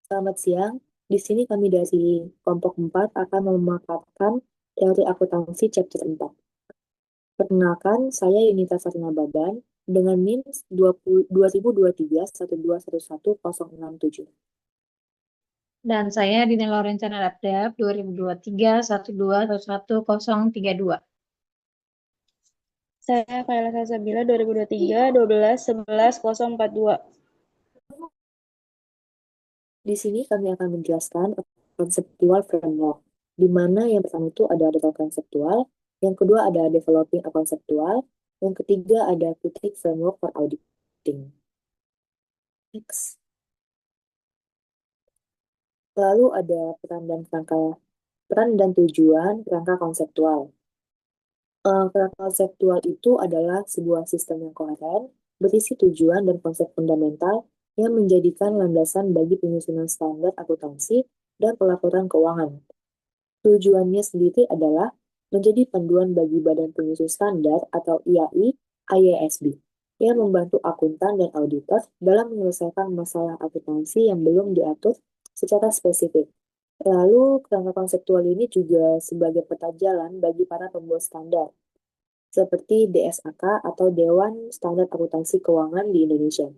Selamat siang. Di sini kami dari kelompok 4 akan memaparkan teori akuntansi chapter 4. Perkenalkan, saya Yunita Sarina Baban dengan NIM 2023 12111067. Dan saya Dina Lorenza Nadab 2023 121132. Saya Kaila Salsabila 2023 12 11 042. Di sini kami akan menjelaskan conceptual framework, di mana yang pertama itu ada data konseptual, yang kedua ada developing a conceptual, yang ketiga ada critique framework for auditing. Next. Lalu ada peran dan tujuan kerangka konseptual. Kerangka konseptual itu adalah sebuah sistem yang koheren, berisi tujuan dan konsep fundamental yang menjadikan landasan bagi penyusunan standar akuntansi dan pelaporan keuangan. Tujuannya sendiri adalah menjadi panduan bagi Badan Penyusun Standar atau IAI, IASB, yang membantu akuntan dan auditor dalam menyelesaikan masalah akuntansi yang belum diatur secara spesifik. Lalu, kerangka konseptual ini juga sebagai peta jalan bagi para pembuat standar, seperti DSAK atau Dewan Standar Akuntansi Keuangan di Indonesia.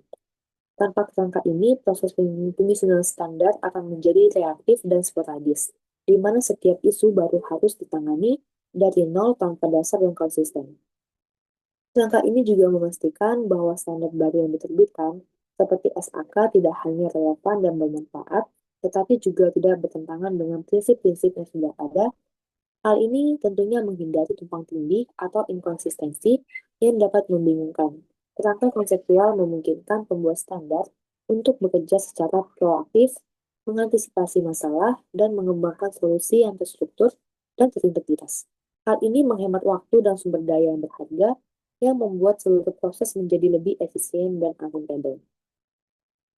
Tanpa kerangka ini, proses penyusunan standar akan menjadi reaktif dan sporadis, di mana setiap isu baru harus ditangani dari nol tanpa dasar yang konsisten. Kerangka ini juga memastikan bahwa standar baru yang diterbitkan, seperti SAK, tidak hanya relevan dan bermanfaat, tetapi juga tidak bertentangan dengan prinsip-prinsip yang sudah ada. Hal ini tentunya menghindari tumpang tindih atau inkonsistensi yang dapat membingungkan. Kerangka konseptual memungkinkan pembuat standar untuk bekerja secara proaktif, mengantisipasi masalah, dan mengembangkan solusi yang terstruktur dan terintegritas. Hal ini menghemat waktu dan sumber daya yang berharga, yang membuat seluruh proses menjadi lebih efisien dan akuntabel.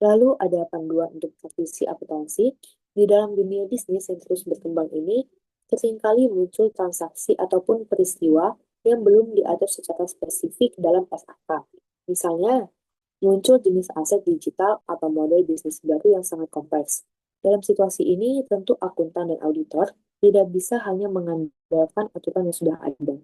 Lalu ada panduan untuk praktisi akuntansi. Di dalam dunia bisnis yang terus berkembang ini, seringkali muncul transaksi ataupun peristiwa yang belum diatur secara spesifik dalam SAK. Misalnya, muncul jenis aset digital atau model bisnis baru yang sangat kompleks. Dalam situasi ini, tentu akuntan dan auditor tidak bisa hanya mengandalkan aturan yang sudah ada.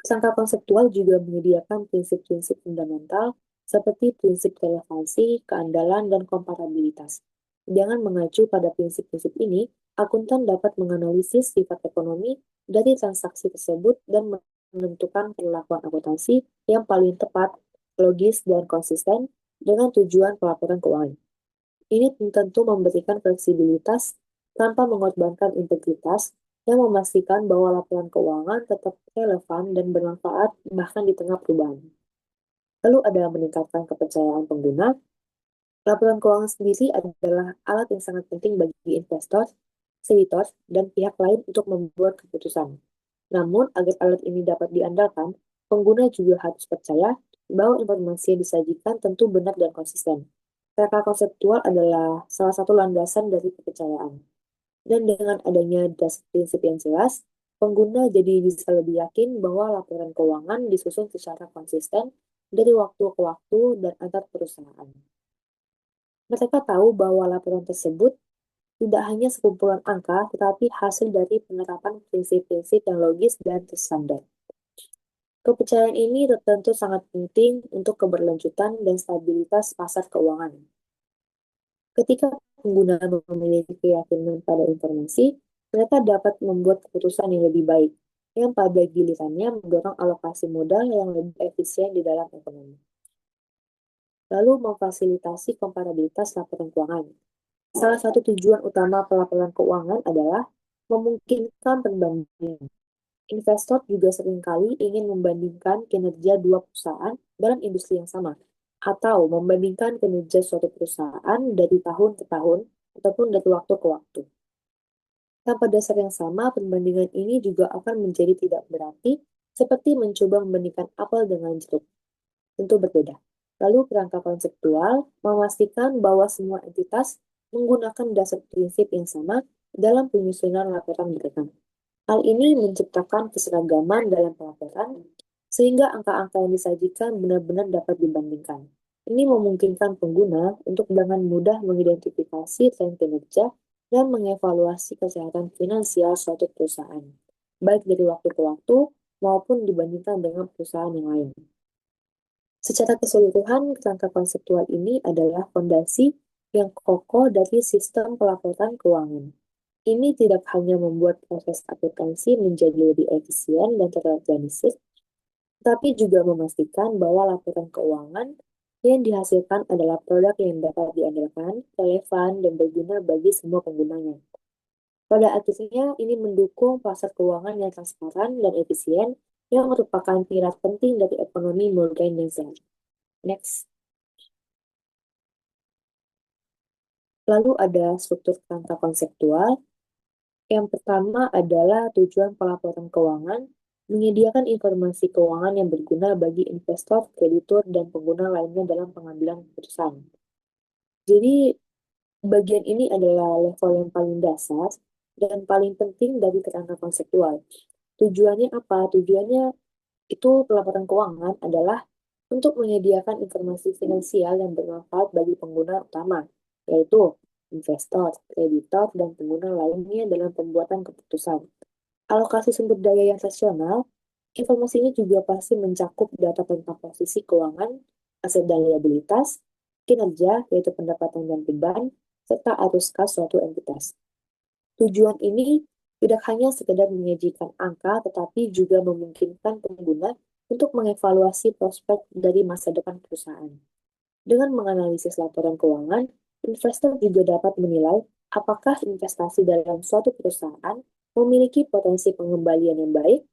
Kerangka konseptual juga menyediakan prinsip-prinsip fundamental seperti prinsip relevansi, keandalan, dan komparabilitas. Dengan mengacu pada prinsip-prinsip ini, akuntan dapat menganalisis sifat ekonomi dari transaksi tersebut dan menentukan perlakuan akuntansi yang paling tepat, logis, dan konsisten dengan tujuan pelaporan keuangan. Ini tentu memberikan fleksibilitas tanpa mengorbankan integritas yang memastikan bahwa laporan keuangan tetap relevan dan bermanfaat bahkan di tengah perubahan. Lalu ada meningkatkan kepercayaan pengguna. Laporan keuangan sendiri adalah alat yang sangat penting bagi investor, kreditor, dan pihak lain untuk membuat keputusan. Namun, agar alat ini dapat diandalkan, pengguna juga harus percaya bahwa informasi yang disajikan tentu benar dan konsisten. Kerangka konseptual adalah salah satu landasan dari kepercayaan. Dan dengan adanya dasar prinsip yang jelas, pengguna jadi bisa lebih yakin bahwa laporan keuangan disusun secara konsisten dari waktu ke waktu dan antar perusahaan. Mereka tahu bahwa laporan tersebut tidak hanya sekumpulan angka, tetapi hasil dari penerapan prinsip-prinsip yang logis dan terstandar. Kepercayaan ini tentu sangat penting untuk keberlanjutan dan stabilitas pasar keuangan. Ketika pengguna memiliki keyakinan pada informasi, mereka dapat membuat keputusan yang lebih baik, yang pada gilirannya mendorong alokasi modal yang lebih efisien di dalam ekonomi. Lalu memfasilitasi komparabilitas laporan keuangan. Salah satu tujuan utama pelaporan keuangan adalah memungkinkan perbandingan. Investor juga seringkali ingin membandingkan kinerja dua perusahaan dalam industri yang sama, atau membandingkan kinerja suatu perusahaan dari tahun ke tahun ataupun dari waktu ke waktu. Tanpa dasar yang sama, perbandingan ini juga akan menjadi tidak berarti, seperti mencoba membandingkan apel dengan jeruk. Tentu berbeda. Lalu kerangka konseptual memastikan bahwa semua entitas menggunakan dasar prinsip yang sama dalam penyusunan laporan mereka. Hal ini menciptakan keseragaman dalam pelaporan, sehingga angka-angka yang disajikan benar-benar dapat dibandingkan. Ini memungkinkan pengguna untuk dengan mudah mengidentifikasi tren kinerja dan mengevaluasi kesehatan finansial suatu perusahaan, baik dari waktu ke waktu maupun dibandingkan dengan perusahaan yang lain. Secara keseluruhan, kerangka konseptual ini adalah fondasi yang kokoh dari sistem pelaporan keuangan. Ini tidak hanya membuat proses akuntansi menjadi lebih efisien dan terorganisir, tetapi juga memastikan bahwa laporan keuangan yang dihasilkan adalah produk yang dapat diandalkan, relevan, dan berguna bagi semua penggunanya. Pada akhirnya, ini mendukung pasar keuangan yang transparan dan efisien yang merupakan pilar penting dari ekonomi modern yang sehat. Next. Lalu ada struktur kerangka konseptual. Yang pertama adalah tujuan pelaporan keuangan, menyediakan informasi keuangan yang berguna bagi investor, kreditur, dan pengguna lainnya dalam pengambilan keputusan. Jadi, bagian ini adalah level yang paling dasar dan paling penting dari kerangka konseptual. Tujuannya apa? Tujuannya itu pelaporan keuangan adalah untuk menyediakan informasi finansial yang bermanfaat bagi pengguna utama, yaitu investor, kreditor, dan pengguna lainnya dalam pembuatan keputusan. Alokasi sumber daya yang rasional, informasinya juga pasti mencakup data tentang posisi keuangan, aset dan liabilitas, kinerja, yaitu pendapatan dan beban, serta arus kas suatu entitas. Tujuan ini tidak hanya sekedar menyajikan angka, tetapi juga memungkinkan pengguna untuk mengevaluasi prospek dari masa depan perusahaan. Dengan menganalisis laporan keuangan, investor juga dapat menilai apakah investasi dalam suatu perusahaan memiliki potensi pengembalian yang baik,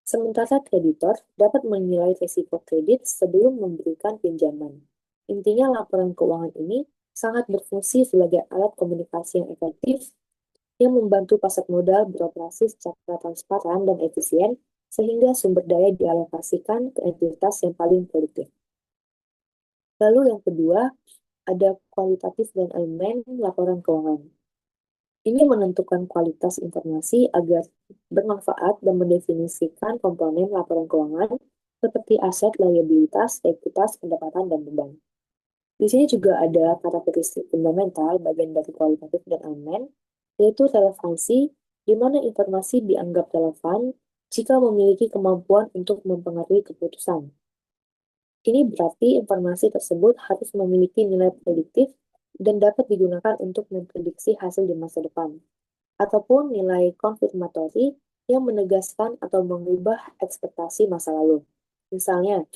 sementara kreditor dapat menilai risiko kredit sebelum memberikan pinjaman. Intinya, laporan keuangan ini sangat berfungsi sebagai alat komunikasi yang efektif yang membantu pasar modal beroperasi secara transparan dan efisien, sehingga sumber daya dialokasikan ke entitas yang paling produktif. Lalu yang kedua, ada kualitatif dan elemen laporan keuangan. Ini menentukan kualitas informasi agar bermanfaat dan mendefinisikan komponen laporan keuangan seperti aset, liabilitas, ekuitas, pendapatan, dan beban. Di sini juga ada karakteristik fundamental bagian dari kualitatif dan elemen, yaitu relevansi, di mana informasi dianggap relevan jika memiliki kemampuan untuk mempengaruhi keputusan. Ini berarti informasi tersebut harus memiliki nilai prediktif dan dapat digunakan untuk memprediksi hasil di masa depan, ataupun nilai konfirmatori yang menegaskan atau mengubah ekspektasi masa lalu. Misalnya,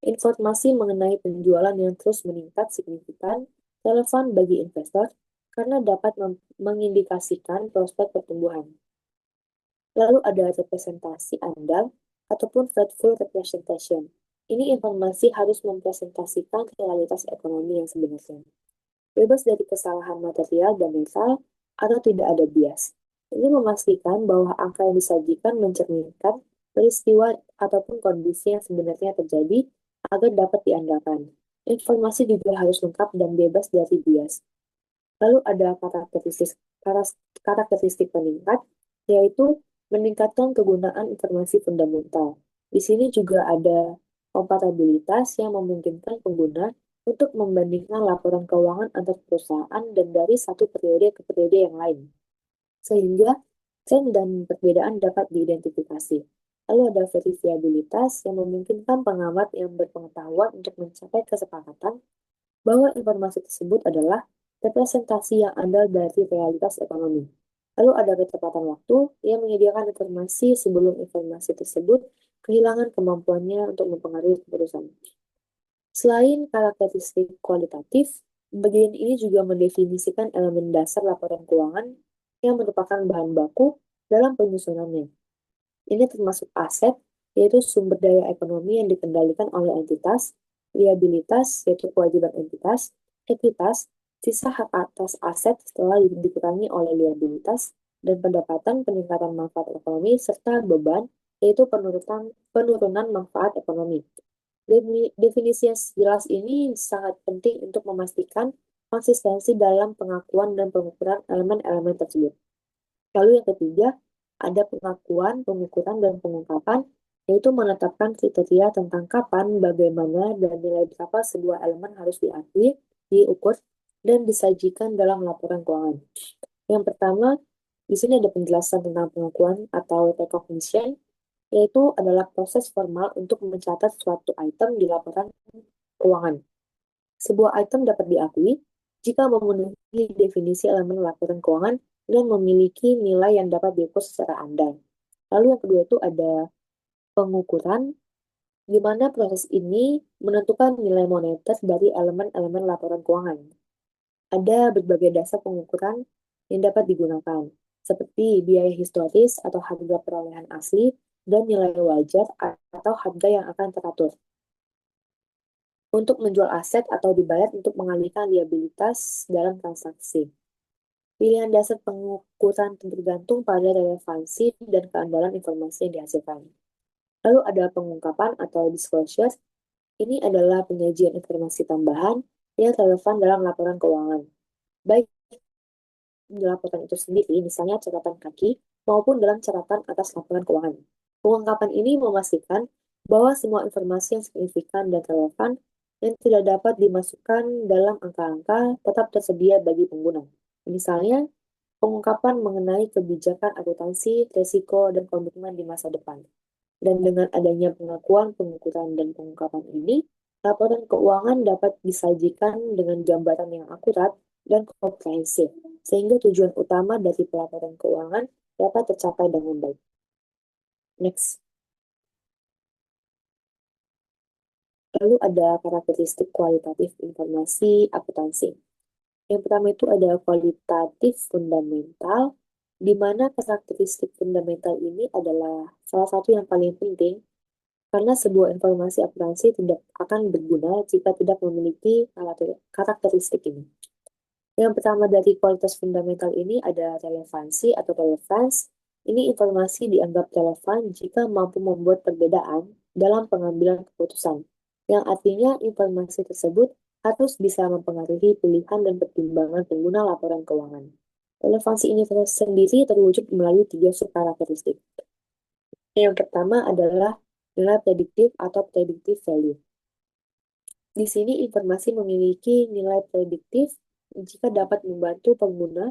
informasi mengenai penjualan yang terus meningkat signifikan relevan bagi investor karena dapat mengindikasikan prospek pertumbuhan. Lalu ada representasi andal ataupun faithful representation. Ini informasi harus mempresentasikan realitas ekonomi yang sebenarnya, bebas dari kesalahan material dan mental, atau tidak ada bias. Ini memastikan bahwa angka yang disajikan mencerminkan peristiwa ataupun kondisi yang sebenarnya terjadi agar dapat diandalkan. Informasi juga harus lengkap dan bebas dari bias. Lalu ada karakteristik peningkat, yaitu meningkatkan kegunaan informasi fundamental. Di sini juga ada kompatibilitas yang memungkinkan pengguna untuk membandingkan laporan keuangan antar perusahaan dan dari satu periode ke periode yang lain, sehingga tren dan perbedaan dapat diidentifikasi. Lalu ada verifikabilitas yang memungkinkan pengamat yang berpengetahuan untuk mencapai kesepakatan bahwa informasi tersebut adalah representasi yang andal dari realitas ekonomi. Lalu ada ketepatan waktu yang menyediakan informasi sebelum informasi tersebut kehilangan kemampuannya untuk mempengaruhi keputusan. Selain karakteristik kualitatif, bagian ini juga mendefinisikan elemen dasar laporan keuangan yang merupakan bahan baku dalam penyusunannya. Ini termasuk aset, yaitu sumber daya ekonomi yang dikendalikan oleh entitas, liabilitas, yaitu kewajiban entitas, ekuitas, sisa hak atas aset setelah dikurangi oleh liabilitas, dan pendapatan peningkatan manfaat ekonomi, serta beban, yaitu penurunan manfaat ekonomi. Definisi yang jelas ini sangat penting untuk memastikan konsistensi dalam pengakuan dan pengukuran elemen-elemen tersebut. Lalu yang ketiga, ada pengakuan, pengukuran, dan pengungkapan yaitu menetapkan kriteria tentang kapan, bagaimana, dan nilai berapa sebuah elemen harus diakui, diukur, dan disajikan dalam laporan keuangan. Yang pertama, di sini ada penjelasan tentang pengakuan atau recognition, yaitu adalah proses formal untuk mencatat suatu item di laporan keuangan. Sebuah item dapat diakui jika memenuhi definisi elemen laporan keuangan dan memiliki nilai yang dapat diukur secara andal. Lalu yang kedua itu ada pengukuran, di mana proses ini menentukan nilai moneter dari elemen-elemen laporan keuangan. Ada berbagai dasar pengukuran yang dapat digunakan, seperti biaya historis atau harga perolehan asli, dan nilai wajar atau harga yang akan teratur. Untuk menjual aset atau dibayar untuk mengalihkan liabilitas dalam transaksi. Pilihan dasar pengukuran tergantung pada relevansi dan keandalan informasi yang dihasilkan. Lalu ada pengungkapan atau disclosure. Ini adalah penyajian informasi tambahan yang relevan dalam laporan keuangan. Baik di laporan itu sendiri, misalnya catatan kaki, maupun dalam catatan atas laporan keuangan. Pengungkapan ini memastikan bahwa semua informasi yang signifikan dan relevan yang tidak dapat dimasukkan dalam angka-angka tetap tersedia bagi pengguna. Misalnya, pengungkapan mengenai kebijakan akuntansi, risiko, dan komitmen di masa depan. Dan dengan adanya pengakuan, pengukuran, dan pengungkapan ini, laporan keuangan dapat disajikan dengan gambaran yang akurat dan komprehensif, sehingga tujuan utama dari pelaporan keuangan dapat tercapai dengan baik. Next. Lalu ada karakteristik kualitatif informasi akuntansi. Yang pertama itu ada kualitatif fundamental, di mana karakteristik fundamental ini adalah salah satu yang paling penting karena sebuah informasi akuntansi tidak akan berguna jika tidak memiliki karakteristik ini. Yang pertama dari kualitas fundamental ini ada relevansi atau relevance. Ini informasi dianggap relevan jika mampu membuat perbedaan dalam pengambilan keputusan, yang artinya informasi tersebut harus bisa mempengaruhi pilihan dan pertimbangan pengguna laporan keuangan. Relevansi ini sendiri terwujud melalui 3 subkarakteristik. Yang pertama adalah nilai prediktif atau predictive value. Di sini informasi memiliki nilai prediktif jika dapat membantu pengguna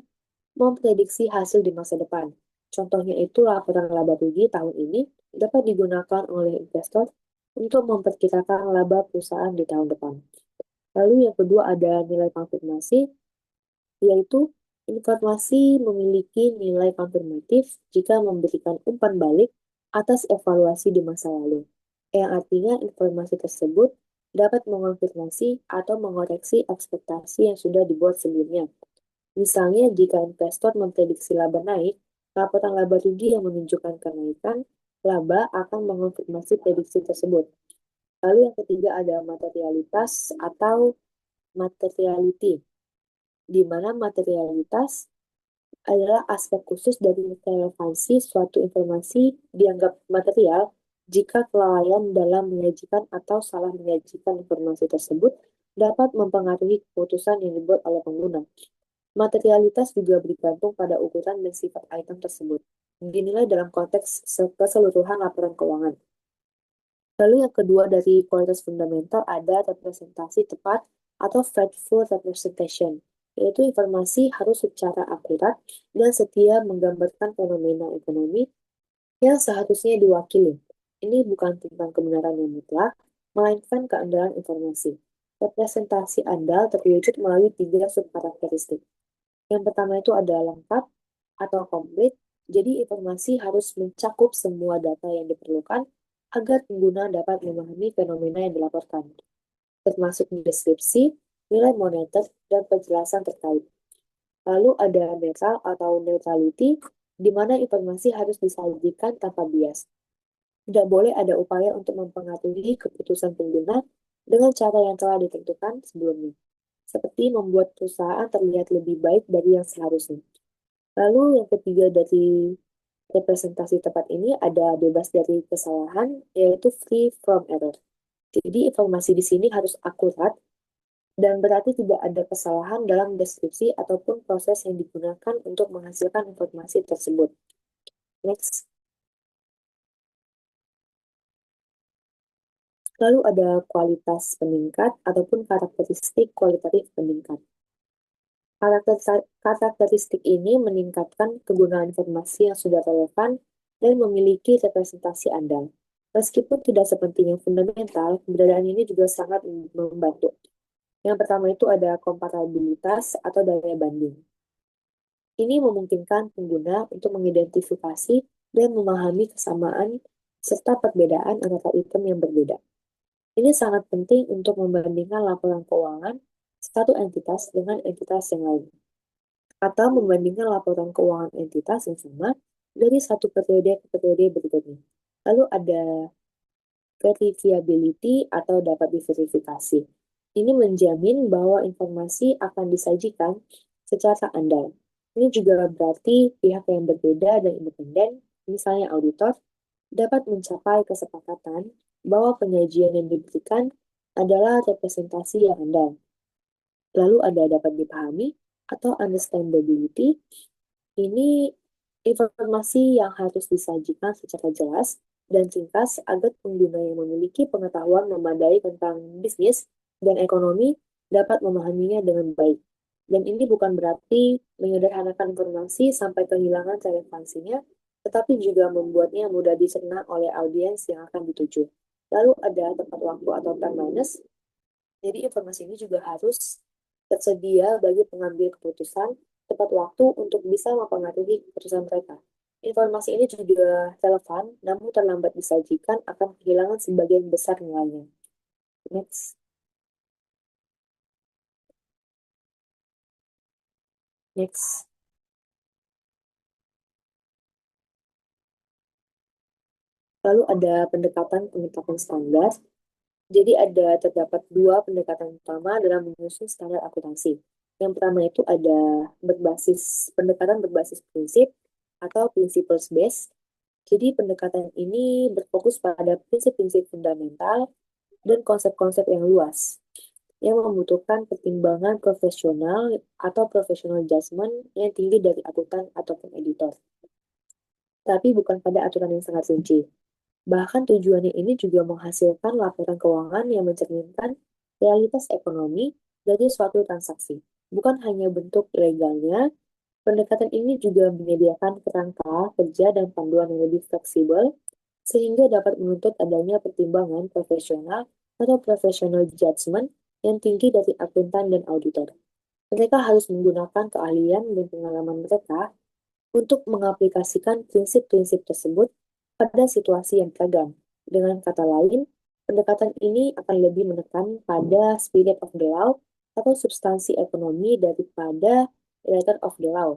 memprediksi hasil di masa depan. Contohnya itu laporan laba rugi tahun ini dapat digunakan oleh investor untuk memperkirakan laba perusahaan di tahun depan. Lalu yang kedua ada nilai konfirmasi, yaitu informasi memiliki nilai konfirmatif jika memberikan umpan balik atas evaluasi di masa lalu, yang artinya informasi tersebut dapat mengonfirmasi atau mengoreksi ekspektasi yang sudah dibuat sebelumnya. Misalnya, jika investor memprediksi laba naik, laporan laba rugi yang menunjukkan kenaikan laba akan mengonfirmasi prediksi tersebut. Lalu yang ketiga ada materialitas atau materiality, di mana materialitas adalah aspek khusus dari relevansi suatu informasi dianggap material jika kelalaian dalam menyajikan atau salah menyajikan informasi tersebut dapat mempengaruhi keputusan yang dibuat oleh pengguna. Materialitas juga bergantung pada ukuran dan sifat item tersebut, dinilai dalam konteks keseluruhan laporan keuangan. Lalu yang kedua dari kualitas fundamental ada representasi tepat atau faithful representation, yaitu informasi harus secara akurat dan setia menggambarkan fenomena ekonomi yang seharusnya diwakili. Ini bukan tentang kebenaran yang mutlak, melainkan keandalan informasi. Representasi andal terwujud melalui 3 subkarakteristik. Yang pertama itu ada lengkap atau komplit, jadi informasi harus mencakup semua data yang diperlukan agar pengguna dapat memahami fenomena yang dilaporkan, termasuk deskripsi, nilai moneter, dan penjelasan terkait. Lalu ada netral atau neutrality, di mana informasi harus disajikan tanpa bias. Tidak boleh ada upaya untuk mempengaruhi keputusan pengguna dengan cara yang telah ditentukan sebelumnya, seperti membuat perusahaan terlihat lebih baik dari yang seharusnya. Lalu yang ketiga dari representasi tepat ini ada bebas dari kesalahan, yaitu free from error. Jadi informasi di sini harus akurat dan berarti tidak ada kesalahan dalam deskripsi ataupun proses yang digunakan untuk menghasilkan informasi tersebut. Next. Lalu ada kualitas peningkat ataupun karakteristik kualitatif peningkat. Karakteristik ini meningkatkan kegunaan informasi yang sudah relevan dan memiliki representasi andal. Meskipun tidak sepenting yang fundamental, keberadaan ini juga sangat membantu. Yang pertama itu ada komparabilitas atau daya banding. Ini memungkinkan pengguna untuk mengidentifikasi dan memahami kesamaan serta perbedaan antara item yang berbeda. Ini sangat penting untuk membandingkan laporan keuangan satu entitas dengan entitas yang lain, atau membandingkan laporan keuangan entitas yang sama dari satu periode ke periode berikutnya. Lalu ada verifiability atau dapat diverifikasi. Ini menjamin bahwa informasi akan disajikan secara andal. Ini juga berarti pihak yang berbeda dan independen, misalnya auditor, dapat mencapai kesepakatan bahwa penyajian yang diberikan adalah representasi yang andal. Lalu ada dapat dipahami atau understandability. Ini informasi yang harus disajikan secara jelas dan ringkas agar pengguna yang memiliki pengetahuan memadai tentang bisnis dan ekonomi dapat memahaminya dengan baik. Dan ini bukan berarti menyederhanakan informasi sampai kehilangan relevansinya, tetapi juga membuatnya mudah dicerna oleh audiens yang akan dituju. Lalu ada tepat waktu atau time minus. Jadi informasi ini juga harus tersedia bagi pengambil keputusan tepat waktu untuk bisa mempengaruhi keputusan mereka. Informasi ini juga relevan, namun terlambat disajikan akan kehilangan sebagian besar nilainya. Next. Next. Lalu ada pendekatan penetapan standar. Jadi terdapat dua pendekatan utama dalam menyusun standar akuntansi. Yang pertama itu ada pendekatan berbasis prinsip atau principles based. Jadi pendekatan ini berfokus pada prinsip-prinsip fundamental dan konsep-konsep yang luas yang membutuhkan pertimbangan profesional atau professional judgment yang tinggi dari akuntan ataupun editor. Tapi bukan pada aturan yang sangat rinci. Bahkan tujuannya ini juga menghasilkan laporan keuangan yang mencerminkan realitas ekonomi dari suatu transaksi. Bukan hanya bentuk legalnya, pendekatan ini juga menyediakan kerangka kerja dan panduan yang lebih fleksibel sehingga dapat menuntut adanya pertimbangan profesional atau professional judgment yang tinggi dari akuntan dan auditor. Mereka harus menggunakan keahlian dan pengalaman mereka untuk mengaplikasikan prinsip-prinsip tersebut pada situasi yang beragam. Dengan kata lain, pendekatan ini akan lebih menekan pada spirit of the law atau substansi ekonomi daripada letter of the law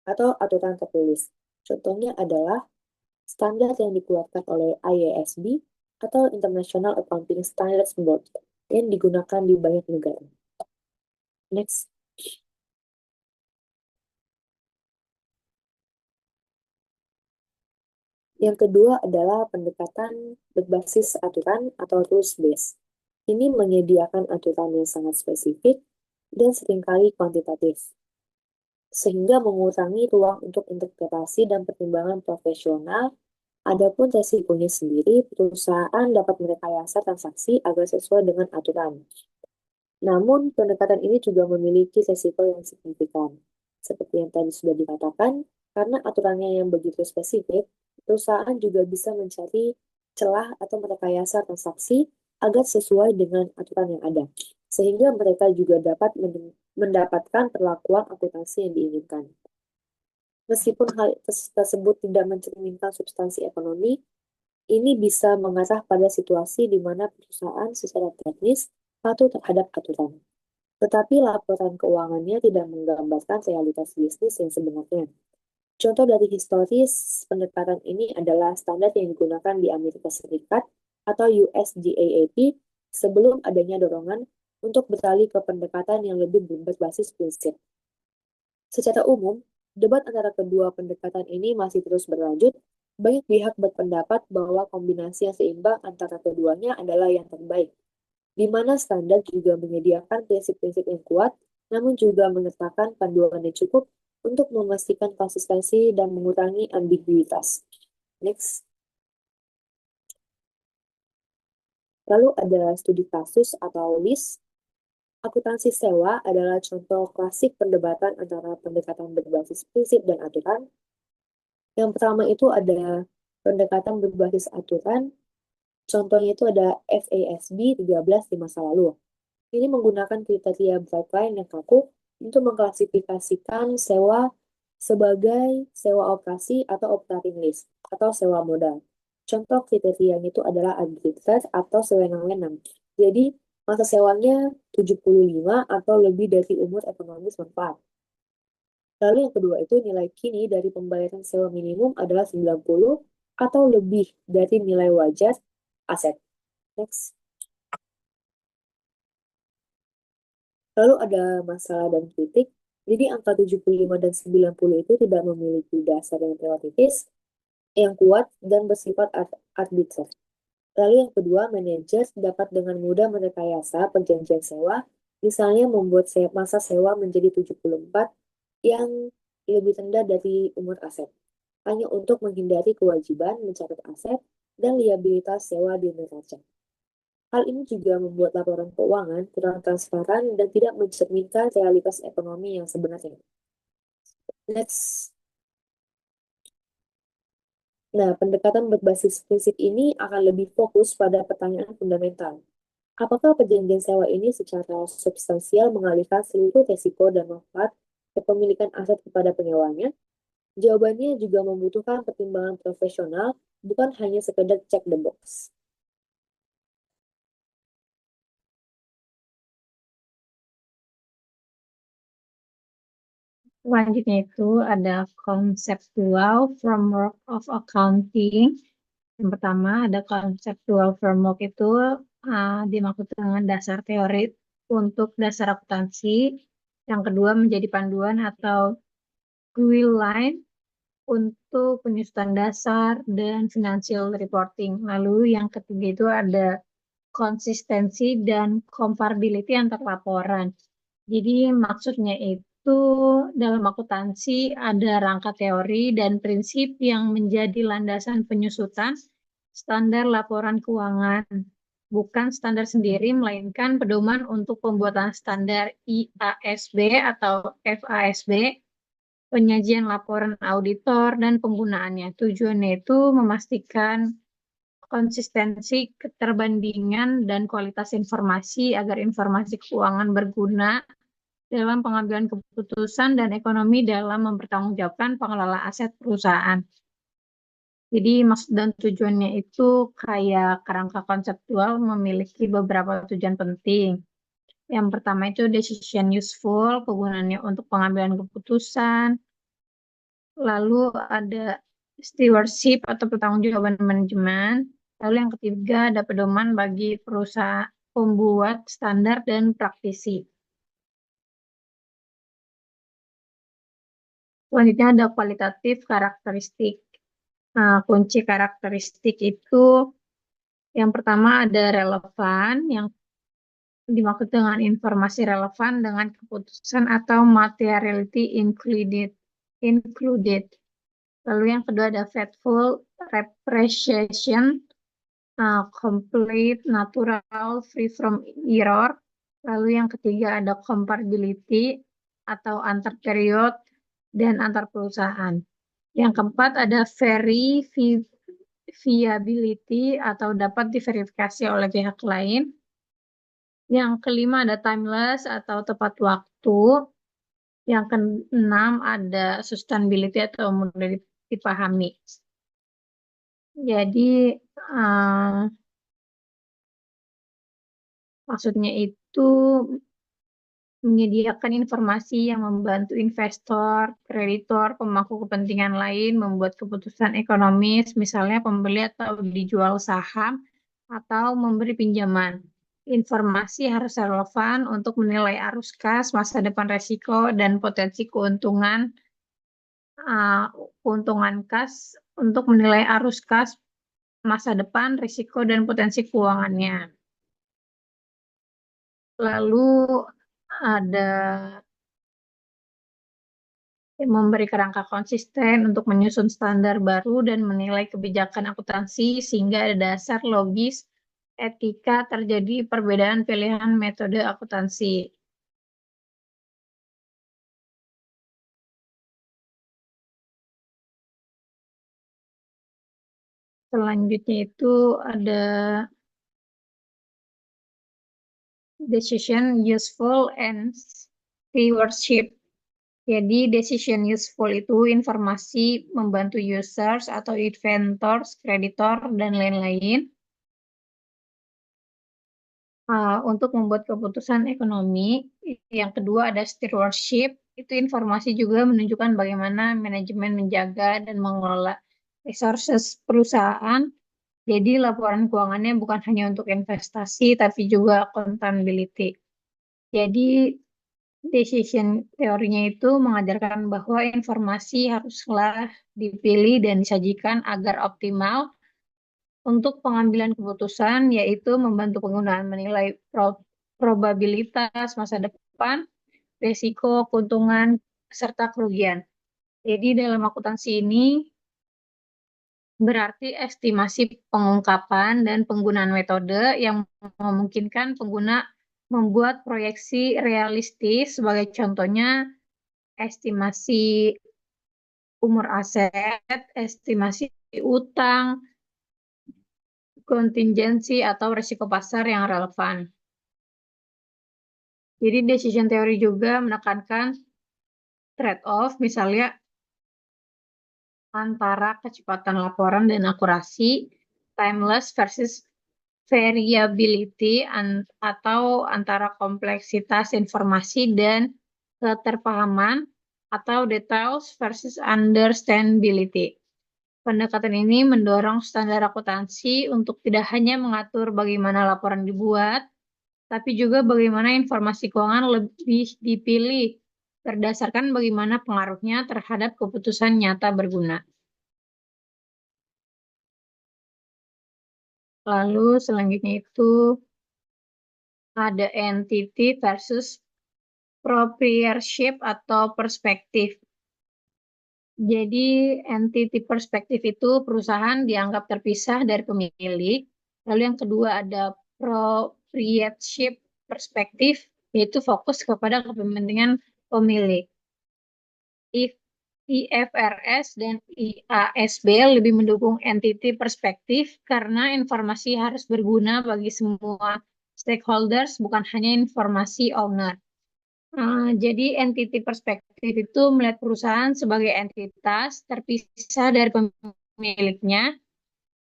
atau aturan tertulis. Contohnya adalah standar yang dikeluarkan oleh IASB atau International Accounting Standards Board yang digunakan di banyak negara. Next. Yang kedua adalah pendekatan berbasis aturan atau rules-based. Ini menyediakan aturan yang sangat spesifik dan seringkali kuantitatif, sehingga mengurangi ruang untuk interpretasi dan pertimbangan profesional. Adapun resikonya sendiri, perusahaan dapat merekayasa transaksi agar sesuai dengan aturan. Namun, pendekatan ini juga memiliki resiko yang signifikan. Seperti yang tadi sudah dikatakan, karena aturannya yang begitu spesifik, perusahaan juga bisa mencari celah atau merekayasa transaksi agar sesuai dengan aturan yang ada, sehingga mereka juga dapat mendapatkan perlakuan akuntansi yang diinginkan. Meskipun hal tersebut tidak mencerminkan substansi ekonomi, ini bisa mengarah pada situasi di mana perusahaan secara teknis patuh terhadap aturan. Tetapi laporan keuangannya tidak menggambarkan realitas bisnis yang sebenarnya. Contoh dari historis pendekatan ini adalah standar yang digunakan di Amerika Serikat atau US GAAP sebelum adanya dorongan untuk beralih ke pendekatan yang lebih berbasis prinsip. Secara umum, debat antara kedua pendekatan ini masih terus berlanjut. Banyak pihak berpendapat bahwa kombinasi yang seimbang antara keduanya adalah yang terbaik, di mana standar juga menyediakan prinsip-prinsip yang kuat, namun juga menyertakan panduan yang cukup untuk memastikan konsistensi dan mengurangi ambiguitas. Next. Lalu ada studi kasus atau list. Akuntansi sewa adalah contoh klasik perdebatan antara pendekatan berbasis prinsip dan aturan. Yang pertama itu ada pendekatan berbasis aturan. Contohnya itu ada FASB 13 di masa lalu. Ini menggunakan kriteria bright line yang kaku untuk mengklasifikasikan sewa sebagai sewa operasi atau operating lease atau sewa modal. Contoh kriterianya itu adalah arbitrage atau sewenang-wenang. Jadi masa sewanya 75 atau lebih dari umur ekonomis manfaat. Lalu yang kedua itu nilai kini dari pembayaran sewa minimum adalah 90 atau lebih dari nilai wajar aset. Next. Lalu ada masalah dan kritik. Jadi angka 75 dan 90 itu tidak memiliki dasar yang teoritis, yang kuat, dan bersifat arbiter. Lalu yang kedua, manajer dapat dengan mudah merekayasa perjanjian sewa, misalnya membuat masa sewa menjadi 74 yang lebih rendah dari umur aset, hanya untuk menghindari kewajiban mencatat aset dan liabilitas sewa di neraca. Hal ini juga membuat laporan keuangan kurang transparan dan tidak mencerminkan realitas ekonomi yang sebenarnya. Next. Nah, pendekatan berbasis prinsip ini akan lebih fokus pada pertanyaan fundamental. Apakah perjanjian sewa ini secara substansial mengalihkan seluruh risiko dan manfaat kepemilikan aset kepada penyewanya? Jawabannya juga membutuhkan pertimbangan profesional, bukan hanya sekedar check the box. Selanjutnya itu ada conceptual framework of accounting. Yang pertama ada conceptual framework itu dimaksud dengan dasar teori untuk dasar akuntansi. Yang kedua menjadi panduan atau guideline untuk penyusunan dasar dan financial reporting. Lalu yang ketiga itu ada konsistensi dan comparability antar laporan. Jadi maksudnya itu dalam akuntansi ada rangka teori dan prinsip yang menjadi landasan penyusutan standar laporan keuangan. Bukan standar sendiri, melainkan pedoman untuk pembuatan standar IASB atau FASB, penyajian laporan auditor, dan penggunaannya. Tujuannya itu memastikan konsistensi, keterbandingan, dan kualitas informasi agar informasi keuangan berguna dalam pengambilan keputusan dan ekonomi dalam mempertanggungjawabkan pengelola aset perusahaan. Jadi maksud dan tujuannya itu kayak kerangka konseptual memiliki beberapa tujuan penting. Yang pertama itu decision useful, kegunaannya untuk pengambilan keputusan. Lalu ada stewardship atau pertanggungjawaban manajemen. Lalu yang ketiga ada pedoman bagi perusahaan pembuat standar dan praktisi. Selanjutnya ada kualitatif karakteristik. Nah, kunci karakteristik itu yang pertama ada relevan, yang dimaksud dengan informasi relevan dengan keputusan atau materiality included. Lalu yang kedua ada faithful representation, complete, natural, free from error. Lalu yang ketiga ada comparability atau antar period dan antar perusahaan. Yang keempat ada verifiability atau dapat diverifikasi oleh pihak lain. Yang kelima ada timeless atau tepat waktu. Yang keenam ada sustainability atau mudah dipahami. Jadi maksudnya itu menyediakan informasi yang membantu investor, kreditor, pemangku kepentingan lain membuat keputusan ekonomis, misalnya pembeli atau dijual saham, atau memberi pinjaman. Informasi harus relevan untuk menilai arus kas, masa depan resiko, dan potensi keuntungan kas untuk menilai arus kas, masa depan, risiko, dan potensi keuangannya. Lalu ada memberi kerangka konsisten untuk menyusun standar baru dan menilai kebijakan akuntansi sehingga ada dasar logis etika terjadi perbedaan pilihan metode akuntansi. Selanjutnya itu ada decision useful and stewardship. Jadi decision useful itu informasi membantu users atau inventors, kreditor, dan lain-lain untuk membuat keputusan ekonomi. Yang kedua ada stewardship, itu informasi juga menunjukkan bagaimana manajemen menjaga dan mengelola resources perusahaan. Jadi laporan keuangannya bukan hanya untuk investasi, tapi juga accountability. Jadi decision teorinya itu mengajarkan bahwa informasi haruslah dipilih dan disajikan agar optimal untuk pengambilan keputusan, yaitu membantu penggunaan menilai probabilitas masa depan, risiko, keuntungan, serta kerugian. Jadi dalam akuntansi ini berarti estimasi pengungkapan dan penggunaan metode yang memungkinkan pengguna membuat proyeksi realistis, sebagai contohnya estimasi umur aset, estimasi utang, kontingensi, atau risiko pasar yang relevan. Jadi decision theory juga menekankan trade-off, misalnya antara kecepatan laporan dan akurasi, timeless versus variability, atau antara kompleksitas informasi dan keterpahaman, atau details versus understandability. Pendekatan ini mendorong standar akuntansi untuk tidak hanya mengatur bagaimana laporan dibuat, tapi juga bagaimana informasi keuangan lebih dipilih berdasarkan bagaimana pengaruhnya terhadap keputusan nyata berguna. Lalu selanjutnya itu ada entity versus proprietorship atau perspektif. Jadi entity perspektif itu perusahaan dianggap terpisah dari pemilik. Lalu yang kedua ada proprietorship perspektif, yaitu fokus kepada kepentingan pemilik. IFRS dan IASB lebih mendukung entity perspektif karena informasi harus berguna bagi semua stakeholders, bukan hanya informasi owner. Jadi entity perspektif itu melihat perusahaan sebagai entitas terpisah dari pemiliknya.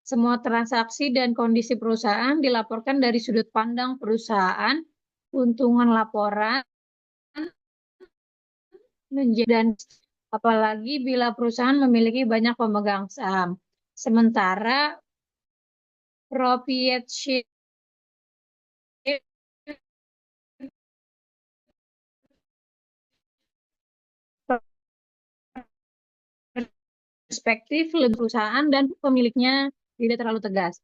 Semua transaksi dan kondisi perusahaan dilaporkan dari sudut pandang perusahaan, keuntungan laporan, dan apalagi bila perusahaan memiliki banyak pemegang saham. Sementara proprietorship perspektif lebih perusahaan dan pemiliknya tidak terlalu tegas.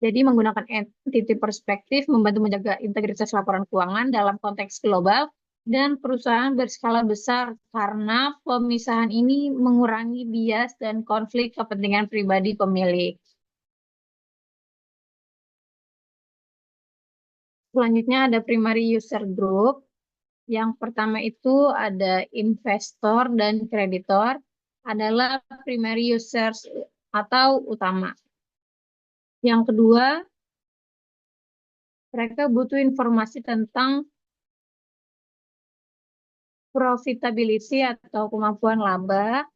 Jadi menggunakan entity perspektif membantu menjaga integritas laporan keuangan dalam konteks global dan perusahaan berskala besar karena pemisahan ini mengurangi bias dan konflik kepentingan pribadi pemilik. Selanjutnya ada primary user group. Yang pertama itu ada investor dan kreditor adalah primary users atau utama. Yang kedua, mereka butuh informasi tentang profitability atau kemampuan laba.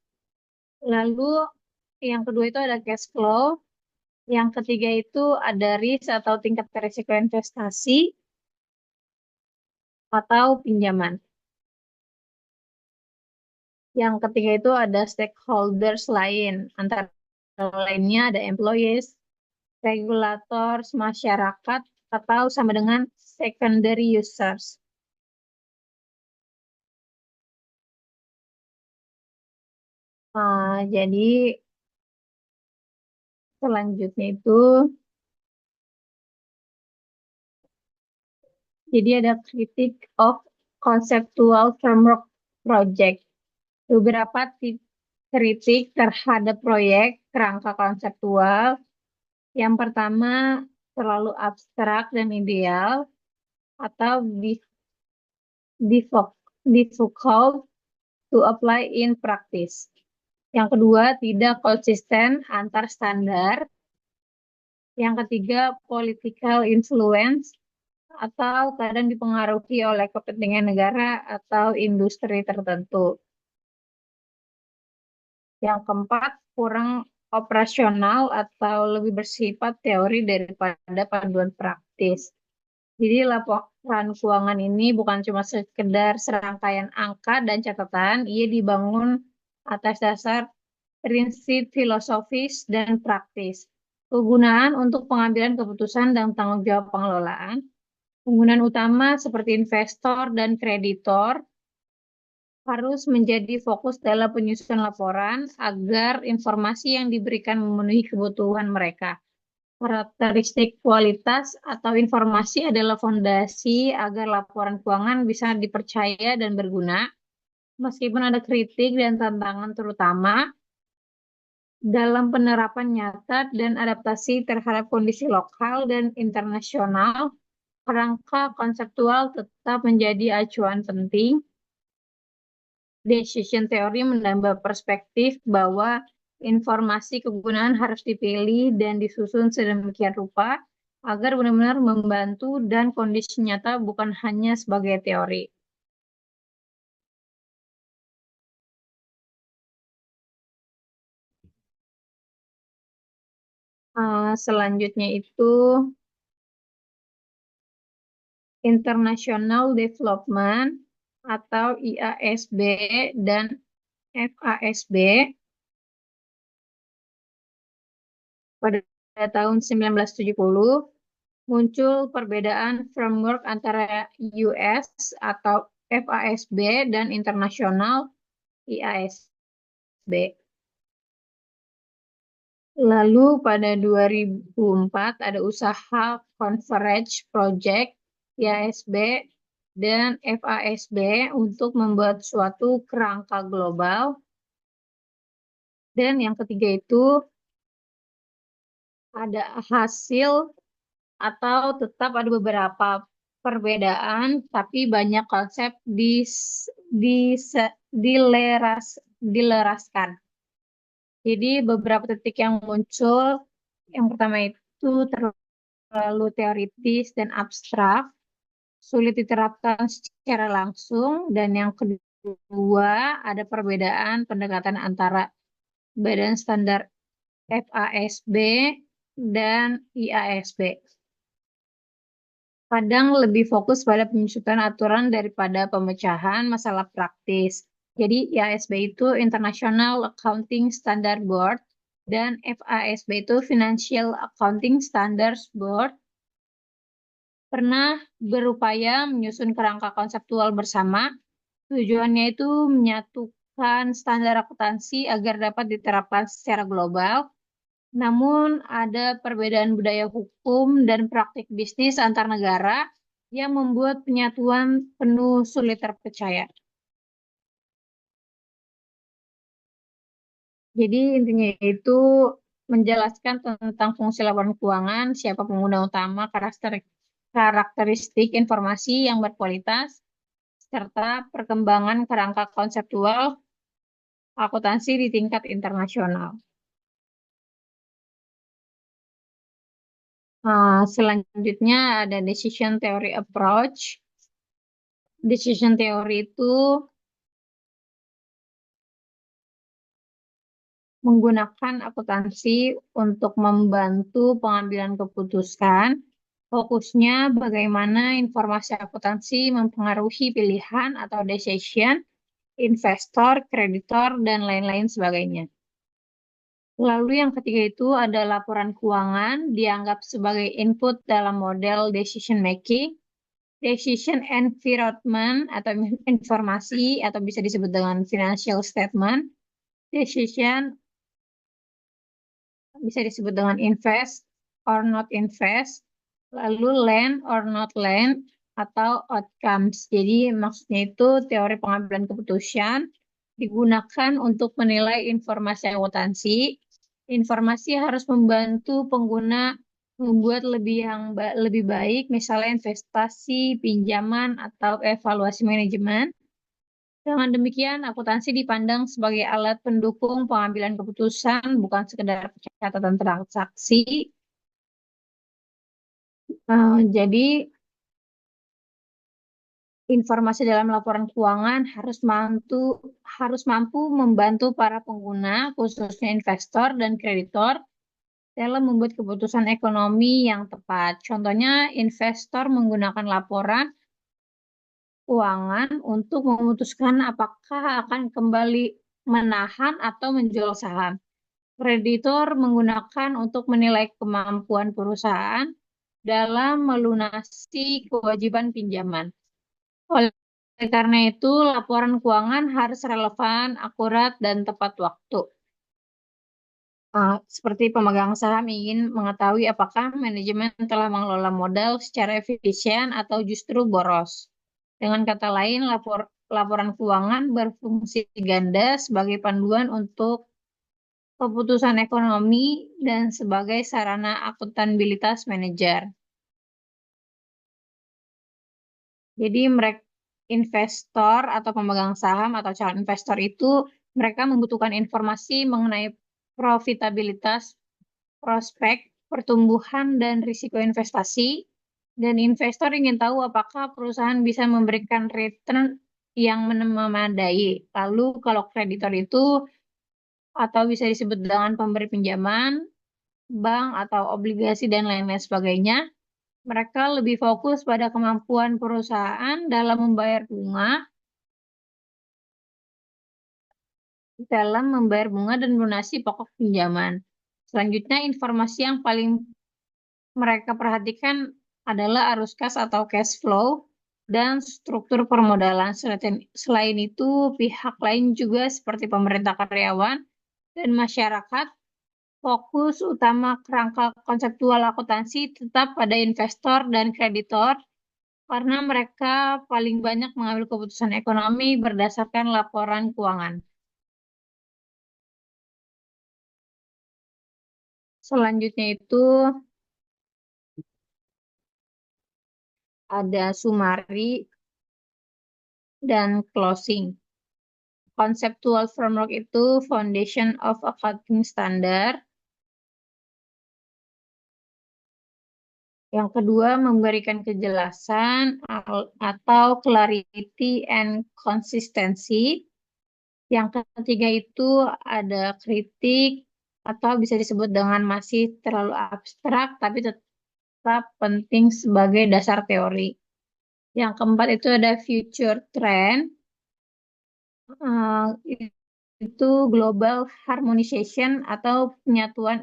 Lalu yang kedua itu ada cash flow. Yang ketiga itu ada risk atau tingkat risiko investasi atau pinjaman. Yang ketiga itu ada stakeholders lain. Antara lainnya ada employees, regulators, masyarakat, atau sama dengan secondary users. Jadi selanjutnya itu jadi ada kritik of conceptual framework project. Beberapa kritik terhadap proyek kerangka konseptual. Yang pertama, terlalu abstrak dan ideal, atau difficult to apply in practice. Yang kedua, tidak konsisten antar standar. Yang ketiga, political influence, atau kadang dipengaruhi oleh kepentingan negara atau industri tertentu. Yang keempat, kurang operasional atau lebih bersifat teori daripada panduan praktis. Jadi laporan keuangan ini bukan cuma sekedar serangkaian angka dan catatan, ia dibangun atas dasar prinsip filosofis dan praktis. Kegunaan untuk pengambilan keputusan dan tanggung jawab pengelolaan. Penggunaan utama seperti investor dan kreditor harus menjadi fokus dalam penyusunan laporan agar informasi yang diberikan memenuhi kebutuhan mereka. Karakteristik kualitas atau informasi adalah fondasi agar laporan keuangan bisa dipercaya dan berguna, meskipun ada kritik dan tantangan terutama dalam penerapan nyata dan adaptasi terhadap kondisi lokal dan internasional. Kerangka konseptual tetap menjadi acuan penting. Decision theory menambah perspektif bahwa informasi kegunaan harus dipilih dan disusun sedemikian rupa agar benar-benar membantu dan kondisi nyata bukan hanya sebagai teori. Selanjutnya itu International Development atau IASB dan FASB. Pada tahun 1970 muncul perbedaan framework antara US atau FASB dan internasional IASB. Lalu pada 2004 ada usaha Converge Project IASB dan FASB untuk membuat suatu kerangka global. Dan yang ketiga itu ada hasil atau tetap ada beberapa perbedaan, tapi banyak konsep dileraskan. Jadi beberapa titik yang muncul, yang pertama itu terlalu teoritis dan abstrak, sulit diterapkan secara langsung, dan yang kedua ada perbedaan pendekatan antara badan standar FASB dan IASB. Kadang lebih fokus pada penyusunan aturan daripada pemecahan masalah praktis. Jadi IASB itu International Accounting Standard Board dan FASB itu Financial Accounting Standards Board pernah berupaya menyusun kerangka konseptual bersama. Tujuannya itu menyatukan standar akuntansi agar dapat diterapkan secara global. Namun ada perbedaan budaya hukum dan praktik bisnis antar negara yang membuat penyatuan penuh sulit terpercaya. Jadi intinya itu menjelaskan tentang fungsi laporan keuangan, siapa pengguna utama, karakteristik informasi yang berkualitas, serta perkembangan kerangka konseptual akuntansi di tingkat internasional. Selanjutnya ada decision theory approach. Decision theory itu menggunakan akuntansi untuk membantu pengambilan keputusan. Fokusnya bagaimana informasi akuntansi mempengaruhi pilihan atau decision investor, kreditor, dan lain-lain sebagainya. Lalu yang ketiga itu ada laporan keuangan dianggap sebagai input dalam model decision making, decision environment atau informasi atau bisa disebut dengan financial statement, decision bisa disebut dengan invest or not invest, lalu land or not land atau outcomes. Jadi maksudnya itu teori pengambilan keputusan digunakan untuk menilai informasi akuntansi. Informasi harus membantu pengguna membuat lebih baik, misalnya investasi, pinjaman, atau evaluasi manajemen. Dengan demikian, akuntansi dipandang sebagai alat pendukung pengambilan keputusan, bukan sekedar catatan transaksi. Jadi, informasi dalam laporan keuangan harus mampu membantu para pengguna, khususnya investor dan kreditor, dalam membuat keputusan ekonomi yang tepat. Contohnya, investor menggunakan laporan keuangan untuk memutuskan apakah akan kembali menahan atau menjual saham. Kreditor menggunakan untuk menilai kemampuan perusahaan dalam melunasi kewajiban pinjaman. Oleh karena itu, laporan keuangan harus relevan, akurat, dan tepat waktu. Seperti pemegang saham ingin mengetahui apakah manajemen telah mengelola modal secara efisien atau justru boros. Dengan kata lain, laporan keuangan berfungsi ganda sebagai panduan untuk keputusan ekonomi dan sebagai sarana akuntabilitas manajer. Jadi investor atau pemegang saham atau calon investor itu mereka membutuhkan informasi mengenai profitabilitas, prospek, pertumbuhan, dan risiko investasi. Dan investor ingin tahu apakah perusahaan bisa memberikan return yang memadai. Lalu kalau kreditor itu atau bisa disebut dengan pemberi pinjaman, bank atau obligasi dan lain-lain sebagainya, mereka lebih fokus pada kemampuan perusahaan dalam membayar bunga dan melunasi pokok pinjaman. Selanjutnya, informasi yang paling mereka perhatikan adalah arus kas atau cash flow dan struktur permodalan. Selain itu, pihak lain juga seperti pemerintah, karyawan, dan masyarakat fokus utama kerangka konseptual akuntansi tetap pada investor dan kreditor karena mereka paling banyak mengambil keputusan ekonomi berdasarkan laporan keuangan. Selanjutnya itu ada summary dan closing. Conceptual framework itu foundation of accounting standard. Yang kedua, memberikan kejelasan atau clarity and consistency. Yang ketiga itu ada kritik atau bisa disebut dengan masih terlalu abstrak tapi tetap penting sebagai dasar teori. Yang keempat itu ada future trend. Itu global harmonization atau penyatuan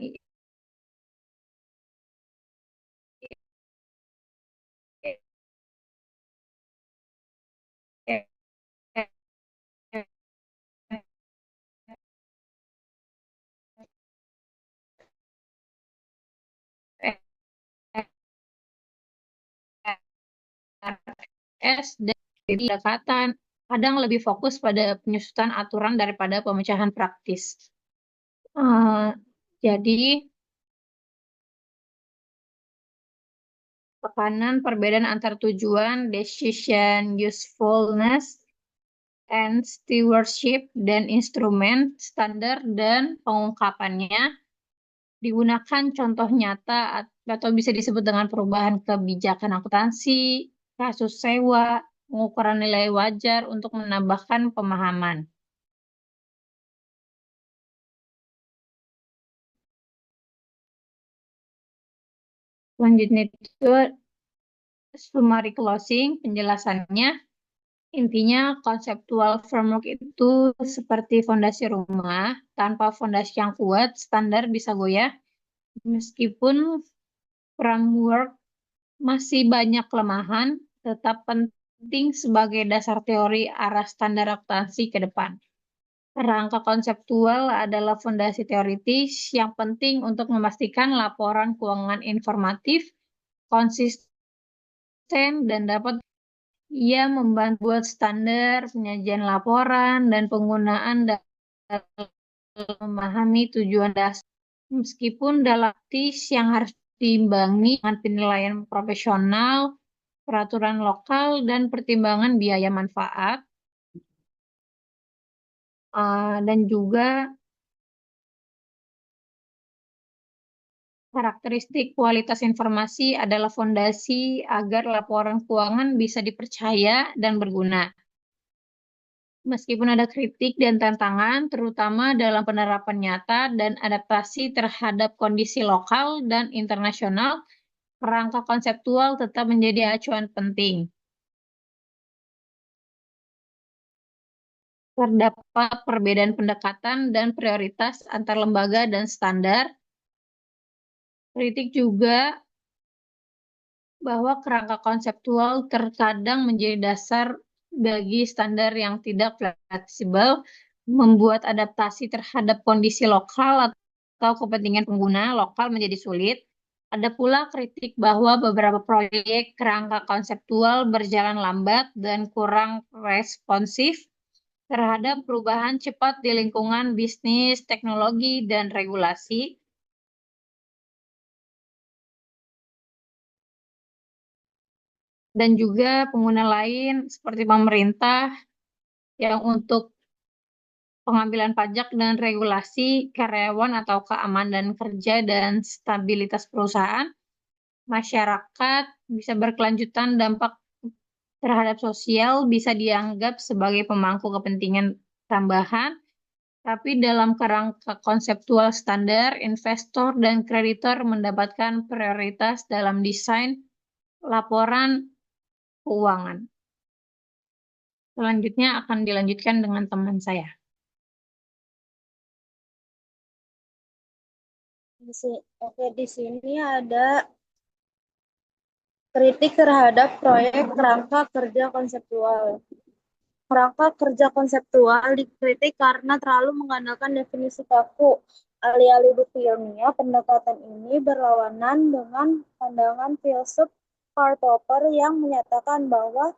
RS dan pendekatan kadang lebih fokus pada penyusutan aturan daripada pemecahan praktis. Jadi tekanan perbedaan antar tujuan, decision usefulness, and stewardship dan instrumen, standar, dan pengungkapannya digunakan contoh nyata atau bisa disebut dengan perubahan kebijakan akuntansi, kasus sewa, pengukuran nilai wajar untuk menambahkan pemahaman. Selanjutnya itu summary closing, penjelasannya. Intinya konseptual framework itu seperti fondasi rumah, tanpa fondasi yang kuat, standar bisa goyah. Meskipun framework masih banyak kelemahan, tetap penting sebagai dasar teori arah standar akuntansi ke depan. Kerangka konseptual adalah fondasi teoritis yang penting untuk memastikan laporan keuangan informatif, konsisten, dan dapat ia membantu buat standar, penyajian laporan, dan penggunaan dalam memahami tujuan dasar. Meskipun dalam praktis yang harus diimbangi dengan penilaian profesional, peraturan lokal, dan pertimbangan biaya manfaat. Dan juga karakteristik kualitas informasi adalah fondasi agar laporan keuangan bisa dipercaya dan berguna. Meskipun ada kritik dan tantangan, terutama dalam penerapan nyata dan adaptasi terhadap kondisi lokal dan internasional, kerangka konseptual tetap menjadi acuan penting. Terdapat perbedaan pendekatan dan prioritas antar lembaga dan standar. Kritik juga bahwa kerangka konseptual terkadang menjadi dasar bagi standar yang tidak fleksibel, membuat adaptasi terhadap kondisi lokal atau kepentingan pengguna lokal menjadi sulit. Ada pula kritik bahwa beberapa proyek kerangka konseptual berjalan lambat dan kurang responsif terhadap perubahan cepat di lingkungan bisnis, teknologi, dan regulasi. Dan juga pengguna lain seperti pemerintah yang untuk pengambilan pajak dan regulasi karyawan atau keamanan kerja dan stabilitas perusahaan, masyarakat bisa berkelanjutan dampak terhadap sosial bisa dianggap sebagai pemangku kepentingan tambahan, tapi dalam kerangka konseptual standar, investor dan kreditor mendapatkan prioritas dalam desain laporan keuangan. Selanjutnya akan dilanjutkan dengan teman saya. Oke, di sini ada kritik terhadap proyek kerangka kerja konseptual. Kerangka kerja konseptual dikritik karena terlalu mengandalkan definisi kaku. Alih-alih bukti ilmiah, pendekatan ini berlawanan dengan pandangan filsuf Karl Popper yang menyatakan bahwa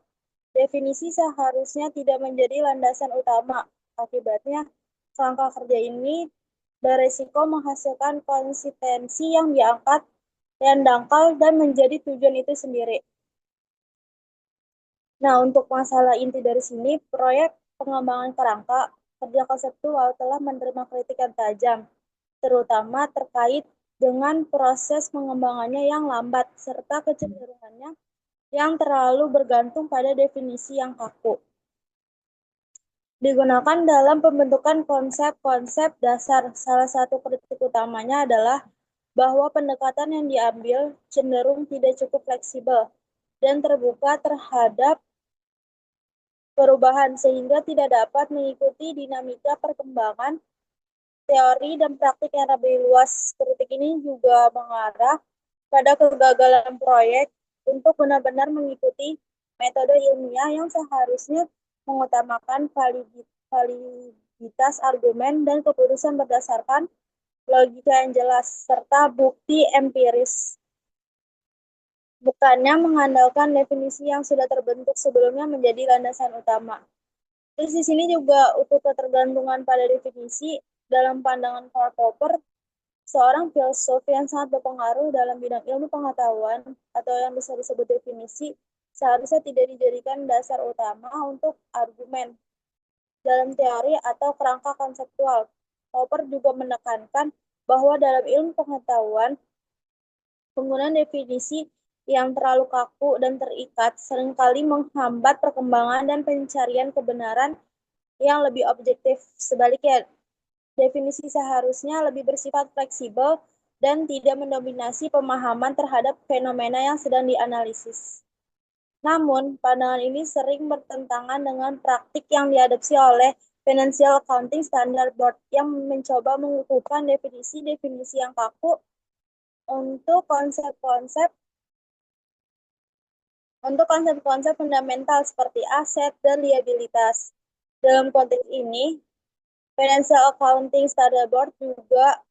definisi seharusnya tidak menjadi landasan utama. Akibatnya, kerangka kerja ini beresiko menghasilkan konsistensi yang diangkat dan dangkal dan menjadi tujuan itu sendiri. Nah, untuk masalah inti dari sini, proyek pengembangan kerangka kerja konseptual telah menerima kritik yang tajam, terutama terkait dengan proses pengembangannya yang lambat, serta kecenderungannya yang terlalu bergantung pada definisi yang kaku. Digunakan dalam pembentukan konsep-konsep dasar. Salah satu kritik utamanya adalah bahwa pendekatan yang diambil cenderung tidak cukup fleksibel dan terbuka terhadap perubahan sehingga tidak dapat mengikuti dinamika perkembangan teori dan praktik yang lebih luas. Kritik ini juga mengarah pada kegagalan proyek untuk benar-benar mengikuti metode ilmiah yang seharusnya mengutamakan validitas argumen dan keputusan berdasarkan logika yang jelas serta bukti empiris. Bukannya mengandalkan definisi yang sudah terbentuk sebelumnya menjadi landasan utama. Terus di sini juga untuk ketergantungan pada definisi dalam pandangan Karl Popper, seorang filsuf yang sangat berpengaruh dalam bidang ilmu pengetahuan atau yang bisa disebut definisi, seharusnya tidak dijadikan dasar utama untuk argumen dalam teori atau kerangka konseptual. Popper juga menekankan bahwa dalam ilmu pengetahuan, penggunaan definisi yang terlalu kaku dan terikat seringkali menghambat perkembangan dan pencarian kebenaran yang lebih objektif. Sebaliknya, definisi seharusnya lebih bersifat fleksibel dan tidak mendominasi pemahaman terhadap fenomena yang sedang dianalisis. Namun, pandangan ini sering bertentangan dengan praktik yang diadopsi oleh Financial Accounting Standard Board yang mencoba mengukuhkan definisi-definisi yang kaku untuk konsep-konsep fundamental seperti aset dan liabilitas. Dalam konteks ini, Financial Accounting Standard Board juga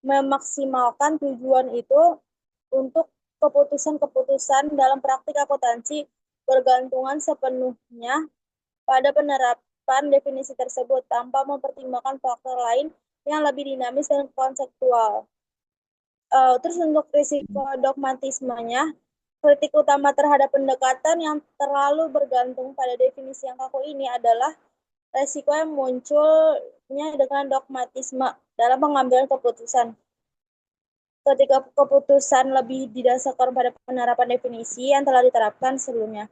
memaksimalkan tujuan itu untuk keputusan-keputusan dalam praktik akuntansi bergantungan sepenuhnya pada penerapan definisi tersebut tanpa mempertimbangkan faktor lain yang lebih dinamis dan konseptual. Terus untuk risiko dogmatismenya, kritik utama terhadap pendekatan yang terlalu bergantung pada definisi yang kaku ini adalah risiko yang munculnya dengan dogmatisme dalam pengambilan keputusan. Ketika keputusan lebih didasarkan pada penerapan definisi yang telah diterapkan sebelumnya,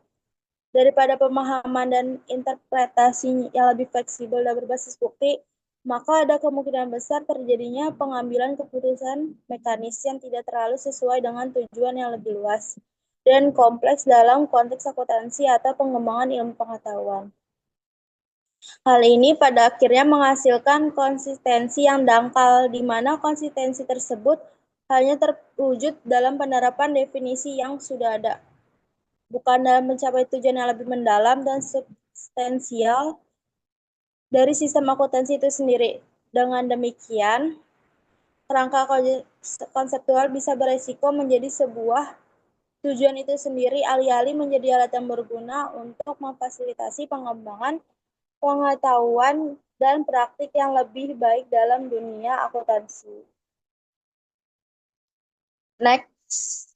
daripada pemahaman dan interpretasi yang lebih fleksibel dan berbasis bukti, maka ada kemungkinan besar terjadinya pengambilan keputusan mekanis yang tidak terlalu sesuai dengan tujuan yang lebih luas dan kompleks dalam konteks akuntansi atau pengembangan ilmu pengetahuan. Hal ini pada akhirnya menghasilkan konsistensi yang dangkal, di mana konsistensi tersebut hanya terwujud dalam penerapan definisi yang sudah ada, bukan dalam mencapai tujuan yang lebih mendalam dan substansial dari sistem akuntansi itu sendiri. Dengan demikian, kerangka konseptual bisa beresiko menjadi sebuah tujuan itu sendiri, alih-alih menjadi alat yang berguna untuk memfasilitasi pengembangan pengetahuan dan praktik yang lebih baik dalam dunia akuntansi. Next.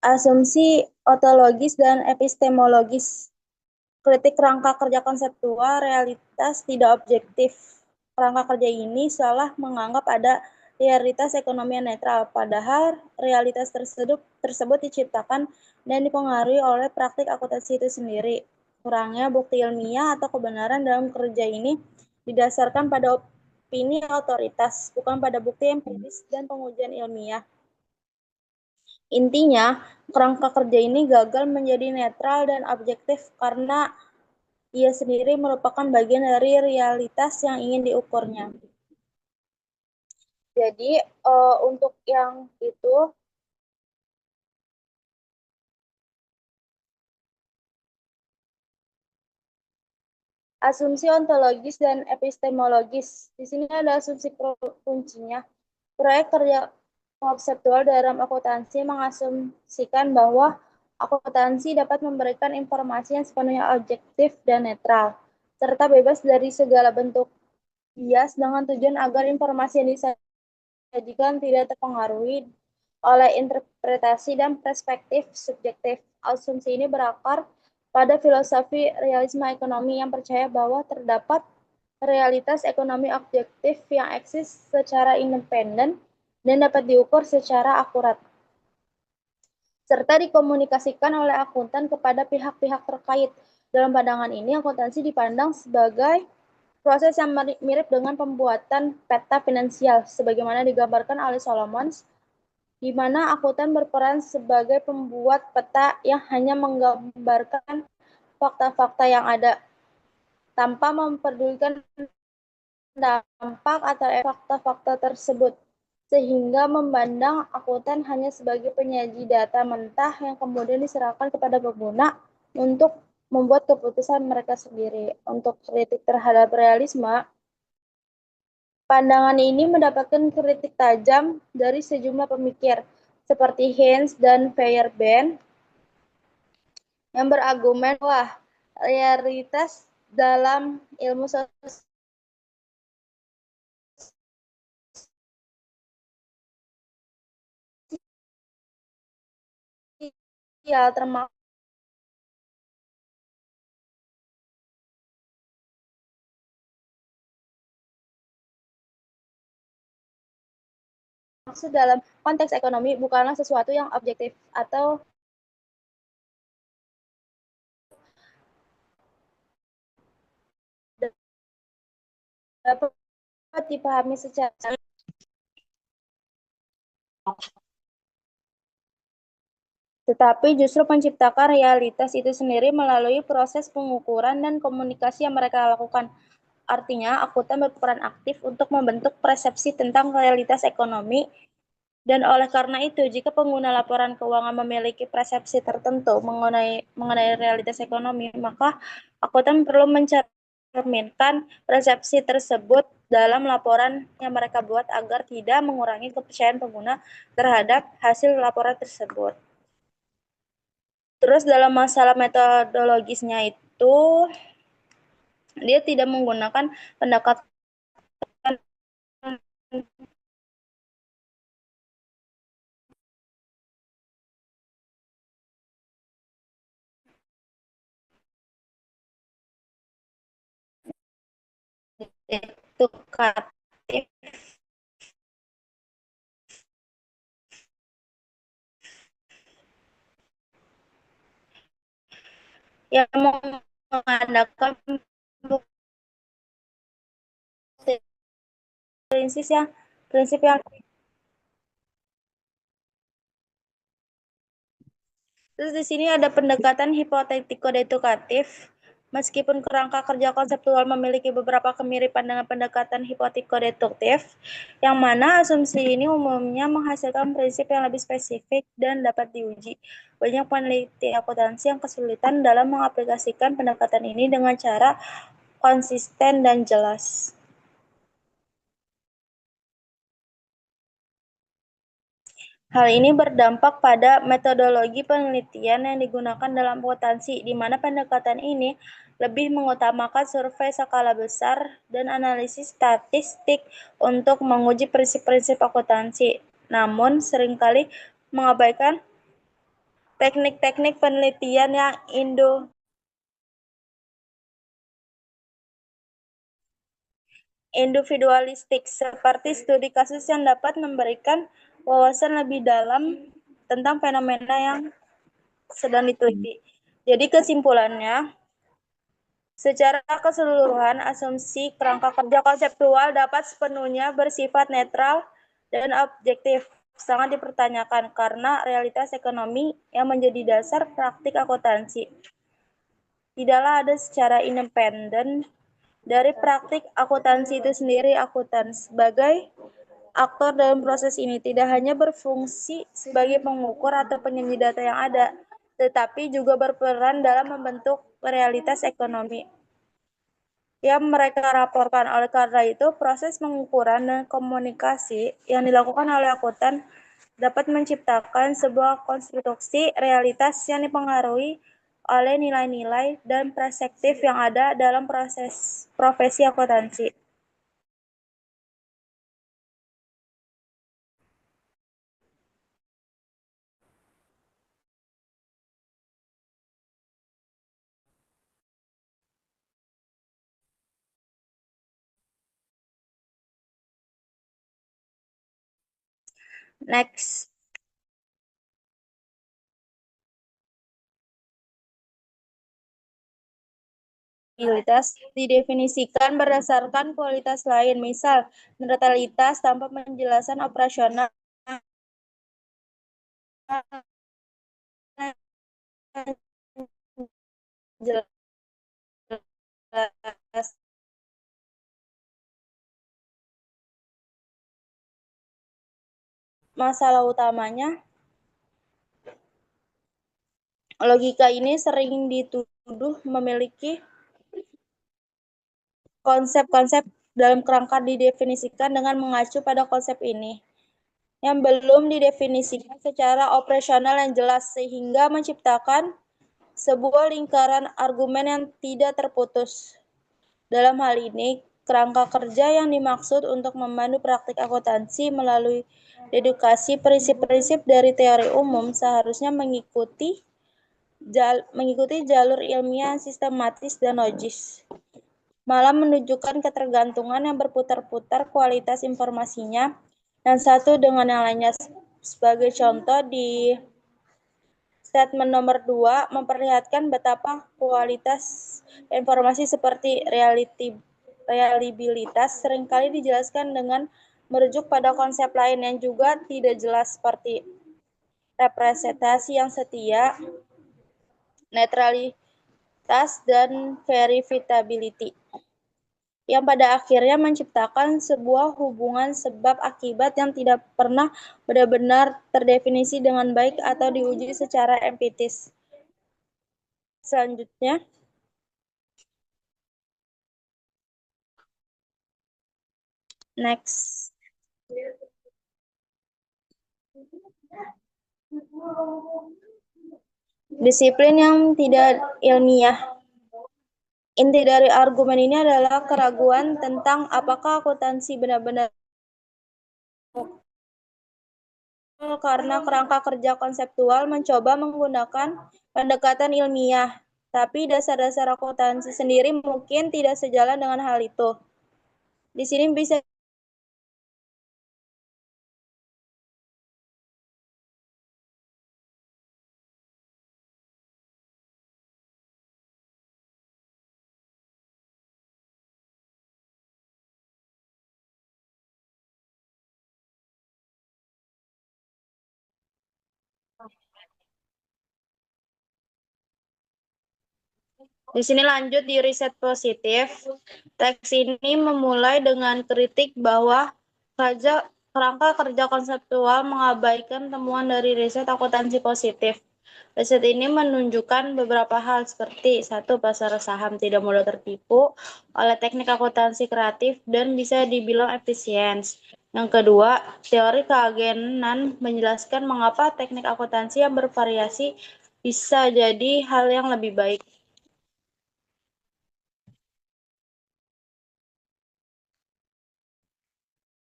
Asumsi ontologis dan epistemologis. Kritik kerangka kerja konseptual, realitas tidak objektif. Kerangka kerja ini seolah menganggap ada realitas ekonomi yang netral, padahal realitas tersebut diciptakan dan dipengaruhi oleh praktik akuntansi itu sendiri. Kurangnya bukti ilmiah atau kebenaran dalam kerja ini didasarkan pada opini otoritas, bukan pada bukti empiris dan pengujian ilmiah. Intinya, kerangka kerja ini gagal menjadi netral dan objektif karena ia sendiri merupakan bagian dari realitas yang ingin diukurnya. Jadi, untuk yang itu, asumsi ontologis dan epistemologis. Di sini ada asumsi kuncinya. Proyek kerja konseptual dalam akuntansi mengasumsikan bahwa akuntansi dapat memberikan informasi yang sepenuhnya objektif dan netral, serta bebas dari segala bentuk bias dengan tujuan agar informasi yang disajikan tidak terpengaruhi oleh interpretasi dan perspektif subjektif. Asumsi ini berakar pada filosofi realisme ekonomi yang percaya bahwa terdapat realitas ekonomi objektif yang eksis secara independen dan dapat diukur secara akurat, serta dikomunikasikan oleh akuntan kepada pihak-pihak terkait. Dalam pandangan ini, akuntansi dipandang sebagai proses yang mirip dengan pembuatan peta finansial, sebagaimana digambarkan oleh Solomons, di mana akuntan berperan sebagai pembuat peta yang hanya menggambarkan fakta-fakta yang ada, tanpa memperdulikan dampak atau fakta-fakta tersebut, sehingga memandang akuntan hanya sebagai penyaji data mentah yang kemudian diserahkan kepada pengguna untuk membuat keputusan mereka sendiri. Untuk kritik terhadap realisme, pandangan ini mendapatkan kritik tajam dari sejumlah pemikir, seperti Haynes dan Feyerabend, yang berargumen bahwa realitas dalam ilmu sosial termasuk dalam konteks ekonomi bukanlah sesuatu yang objektif atau dapat dipahami secara tetapi justru menciptakan realitas itu sendiri melalui proses pengukuran dan komunikasi yang mereka lakukan. Artinya, akuntan berperan aktif untuk membentuk persepsi tentang realitas ekonomi, dan oleh karena itu, jika pengguna laporan keuangan memiliki persepsi tertentu mengenai realitas ekonomi, maka akuntan perlu mencerminkan persepsi tersebut dalam laporan yang mereka buat agar tidak mengurangi kepercayaan pengguna terhadap hasil laporan tersebut. Terus dalam masalah metodologisnya itu, dia tidak menggunakan pendekatan edukatif yang mengadakan prinsip yang terus di sini ada pendekatan hipotetiko-deduktif. Meskipun kerangka kerja konseptual memiliki beberapa kemiripan dengan pendekatan hipotiko-deduktif, yang mana asumsi ini umumnya menghasilkan prinsip yang lebih spesifik dan dapat diuji. Banyak peneliti akuntansi yang kesulitan dalam mengaplikasikan pendekatan ini dengan cara konsisten dan jelas. Hal ini berdampak pada metodologi penelitian yang digunakan dalam akuntansi, di mana pendekatan ini lebih mengutamakan survei skala besar dan analisis statistik untuk menguji prinsip-prinsip akuntansi, namun seringkali mengabaikan teknik-teknik penelitian yang individualistik, seperti studi kasus yang dapat memberikan wawasan lebih dalam tentang fenomena yang sedang diteliti. Jadi kesimpulannya, secara keseluruhan asumsi kerangka kerja konseptual dapat sepenuhnya bersifat netral dan objektif. Sangat dipertanyakan karena realitas ekonomi yang menjadi dasar praktik akuntansi tidaklah ada secara independen dari praktik akuntansi itu sendiri. Akuntan sebagai aktor dalam proses ini tidak hanya berfungsi sebagai pengukur atau penyanyi data yang ada, tetapi juga berperan dalam membentuk realitas ekonomi yang mereka laporkan. Oleh karena itu, proses pengukuran dan komunikasi yang dilakukan oleh akuntan dapat menciptakan sebuah konstruksi realitas yang dipengaruhi oleh nilai-nilai dan perspektif yang ada dalam proses profesi akuntansi. Next. Kualitas didefinisikan berdasarkan kualitas lain, misal netralitas tanpa penjelasan operasional, jelas masalah utamanya. Logika ini sering dituduh memiliki konsep-konsep dalam kerangka didefinisikan dengan mengacu pada konsep ini yang belum didefinisikan secara operasional yang jelas, sehingga menciptakan sebuah lingkaran argumen yang tidak terputus. Dalam hal ini, kerangka kerja yang dimaksud untuk memandu praktik akuntansi melalui dedukasi prinsip-prinsip dari teori umum seharusnya mengikuti jalur ilmiah sistematis dan logis, malah menunjukkan ketergantungan yang berputar-putar kualitas informasinya dan satu dengan yang lainnya. Sebagai contoh, di statement nomor 2 memperlihatkan betapa kualitas informasi seperti reliabilitas seringkali dijelaskan dengan merujuk pada konsep lain yang juga tidak jelas, seperti representasi yang setia, netralitas, dan verifiability, yang pada akhirnya menciptakan sebuah hubungan sebab-akibat yang tidak pernah benar-benar terdefinisi dengan baik atau diuji secara empiris. Selanjutnya, next. Disiplin yang tidak ilmiah. Inti dari argumen ini adalah keraguan tentang apakah akuntansi benar-benar karena kerangka kerja konseptual mencoba menggunakan pendekatan ilmiah, tapi dasar-dasar akuntansi sendiri mungkin tidak sejalan dengan hal itu. Di sini bisa Di sini lanjut di riset positif. Teks ini memulai dengan kritik bahwa kerangka kerja konseptual mengabaikan temuan dari riset akuntansi positif. Riset ini menunjukkan beberapa hal seperti satu, pasar saham tidak mudah tertipu oleh teknik akuntansi kreatif dan bisa dibilang efisien. Yang kedua, teori keagenan menjelaskan mengapa teknik akuntansi yang bervariasi bisa jadi hal yang lebih baik.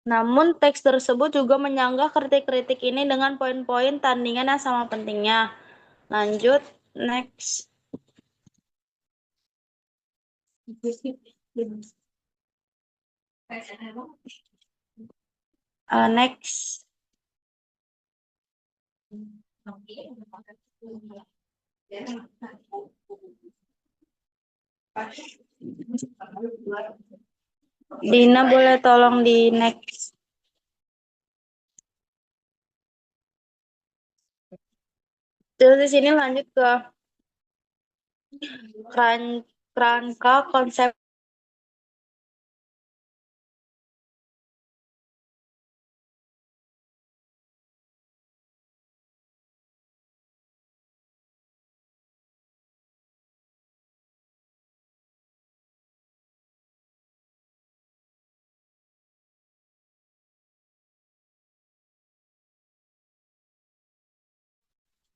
Namun, teks tersebut juga menyanggah kritik-kritik ini dengan poin-poin tandingan yang sama pentingnya. Lanjut, next. Next. Dina boleh tolong di next. Terus di sini lanjut ke kerangka konsep.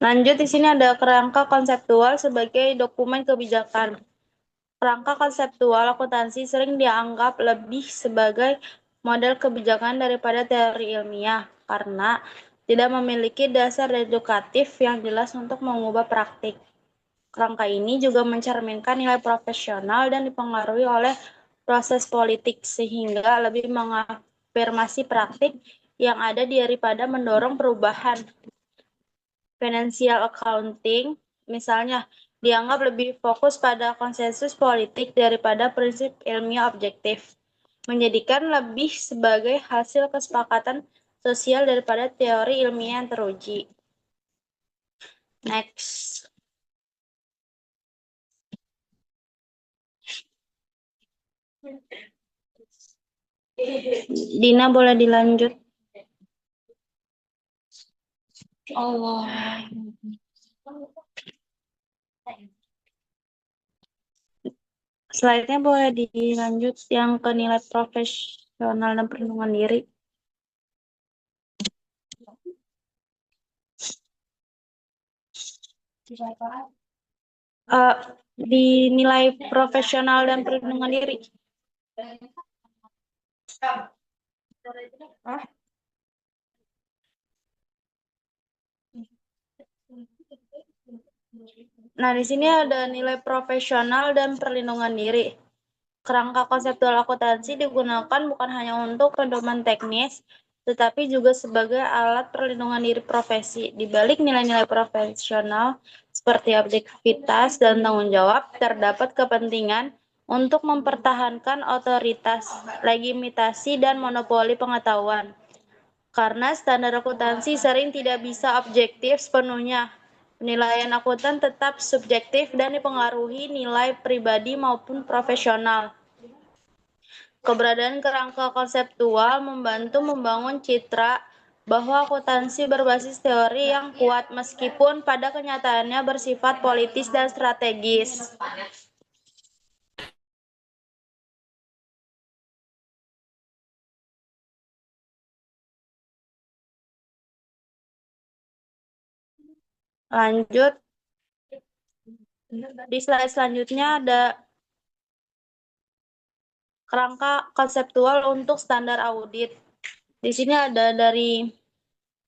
Lanjut di sini ada kerangka konseptual sebagai dokumen kebijakan. Kerangka konseptual akuntansi sering dianggap lebih sebagai model kebijakan daripada teori ilmiah karena tidak memiliki dasar edukatif yang jelas untuk mengubah praktik. Kerangka ini juga mencerminkan nilai profesional dan dipengaruhi oleh proses politik sehingga lebih mengafirmasi praktik yang ada daripada mendorong perubahan. Financial accounting, misalnya, dianggap lebih fokus pada konsensus politik daripada prinsip ilmiah objektif, menjadikan lebih sebagai hasil kesepakatan sosial daripada teori ilmiah yang teruji. Next. Dina boleh dilanjut. Allah. Slide-nya boleh dilanjut yang ke nilai profesional dan perlindungan diri. Di nilai profesional dan perlindungan diri. Nah, di sini ada nilai profesional dan perlindungan diri. Kerangka konseptual akuntansi digunakan bukan hanya untuk pedoman teknis, tetapi juga sebagai alat perlindungan diri profesi. Di balik nilai-nilai profesional seperti objektivitas dan tanggung jawab, terdapat kepentingan untuk mempertahankan otoritas, legitimasi, dan monopoli pengetahuan. Karena standar akuntansi sering tidak bisa objektif sepenuhnya. Penilaian akuntan tetap subjektif dan dipengaruhi nilai pribadi maupun profesional. Keberadaan kerangka konseptual membantu membangun citra bahwa akuntansi berbasis teori yang kuat meskipun pada kenyataannya bersifat politis dan strategis. Lanjut. Di slide selanjutnya ada kerangka konseptual untuk standar audit. Di sini ada dari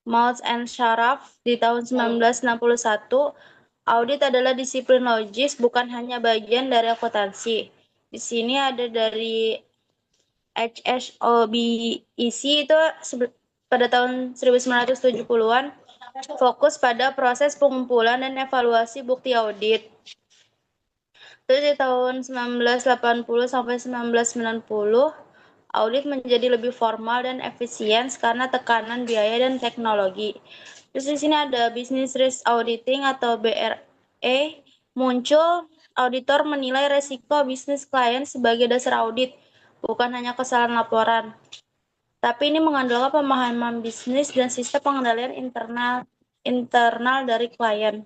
Maltz and Sharaf di tahun 1961. Audit adalah disiplin logis, bukan hanya bagian dari akuntansi. Di sini ada dari HSOBEC itu pada tahun 1970-an fokus pada proses pengumpulan dan evaluasi bukti audit. Terus di tahun 1980 sampai 1990, audit menjadi lebih formal dan efisien karena tekanan biaya dan teknologi. Terus di sini ada Business Risk Auditing atau BRE, muncul auditor menilai resiko bisnis klien sebagai dasar audit, bukan hanya kesalahan laporan. Tapi ini mengandalkan pemahaman bisnis dan sistem pengendalian internal dari klien.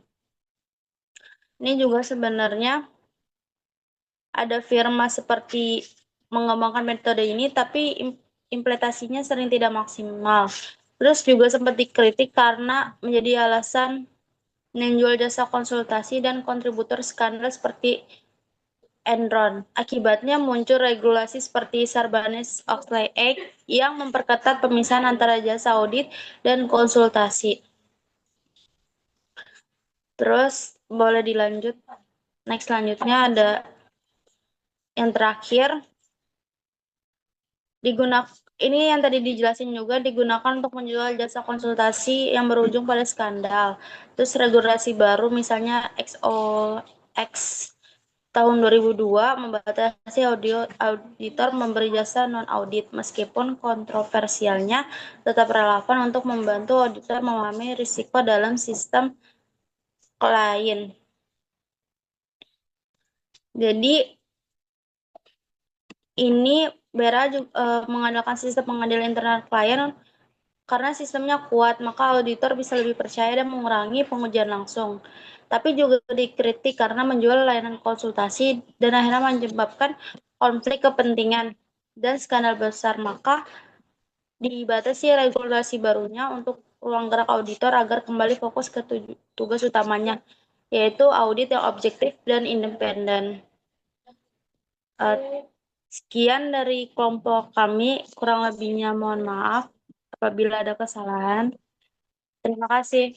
Ini juga sebenarnya ada firma seperti mengembangkan metode ini, tapi implementasinya sering tidak maksimal. Terus juga sempat dikritik karena menjadi alasan menjual jasa konsultasi dan kontributor skandal seperti Enron. Akibatnya muncul regulasi seperti Sarbanes-Oxley Act yang memperketat pemisahan antara jasa audit dan konsultasi. Terus boleh dilanjut. Next selanjutnya ada yang terakhir, ini yang tadi dijelasin juga digunakan untuk menjual jasa konsultasi yang berujung pada skandal. Terus regulasi baru misalnya XOX tahun 2002 membatasi auditor memberi jasa non-audit meskipun kontroversialnya tetap relevan untuk membantu auditor memahami risiko dalam sistem klien. Jadi ini BERA juga mengandalkan sistem pengendalian internal klien karena sistemnya kuat, maka auditor bisa lebih percaya dan mengurangi pengujian langsung. Tapi juga dikritik karena menjual layanan konsultasi dan akhirnya menyebabkan konflik kepentingan dan skandal besar. Maka dibatasi regulasi barunya untuk ruang gerak auditor agar kembali fokus ke tugas utamanya, yaitu audit yang objektif dan independen. Sekian dari kelompok kami, kurang lebihnya mohon maaf apabila ada kesalahan. Terima kasih.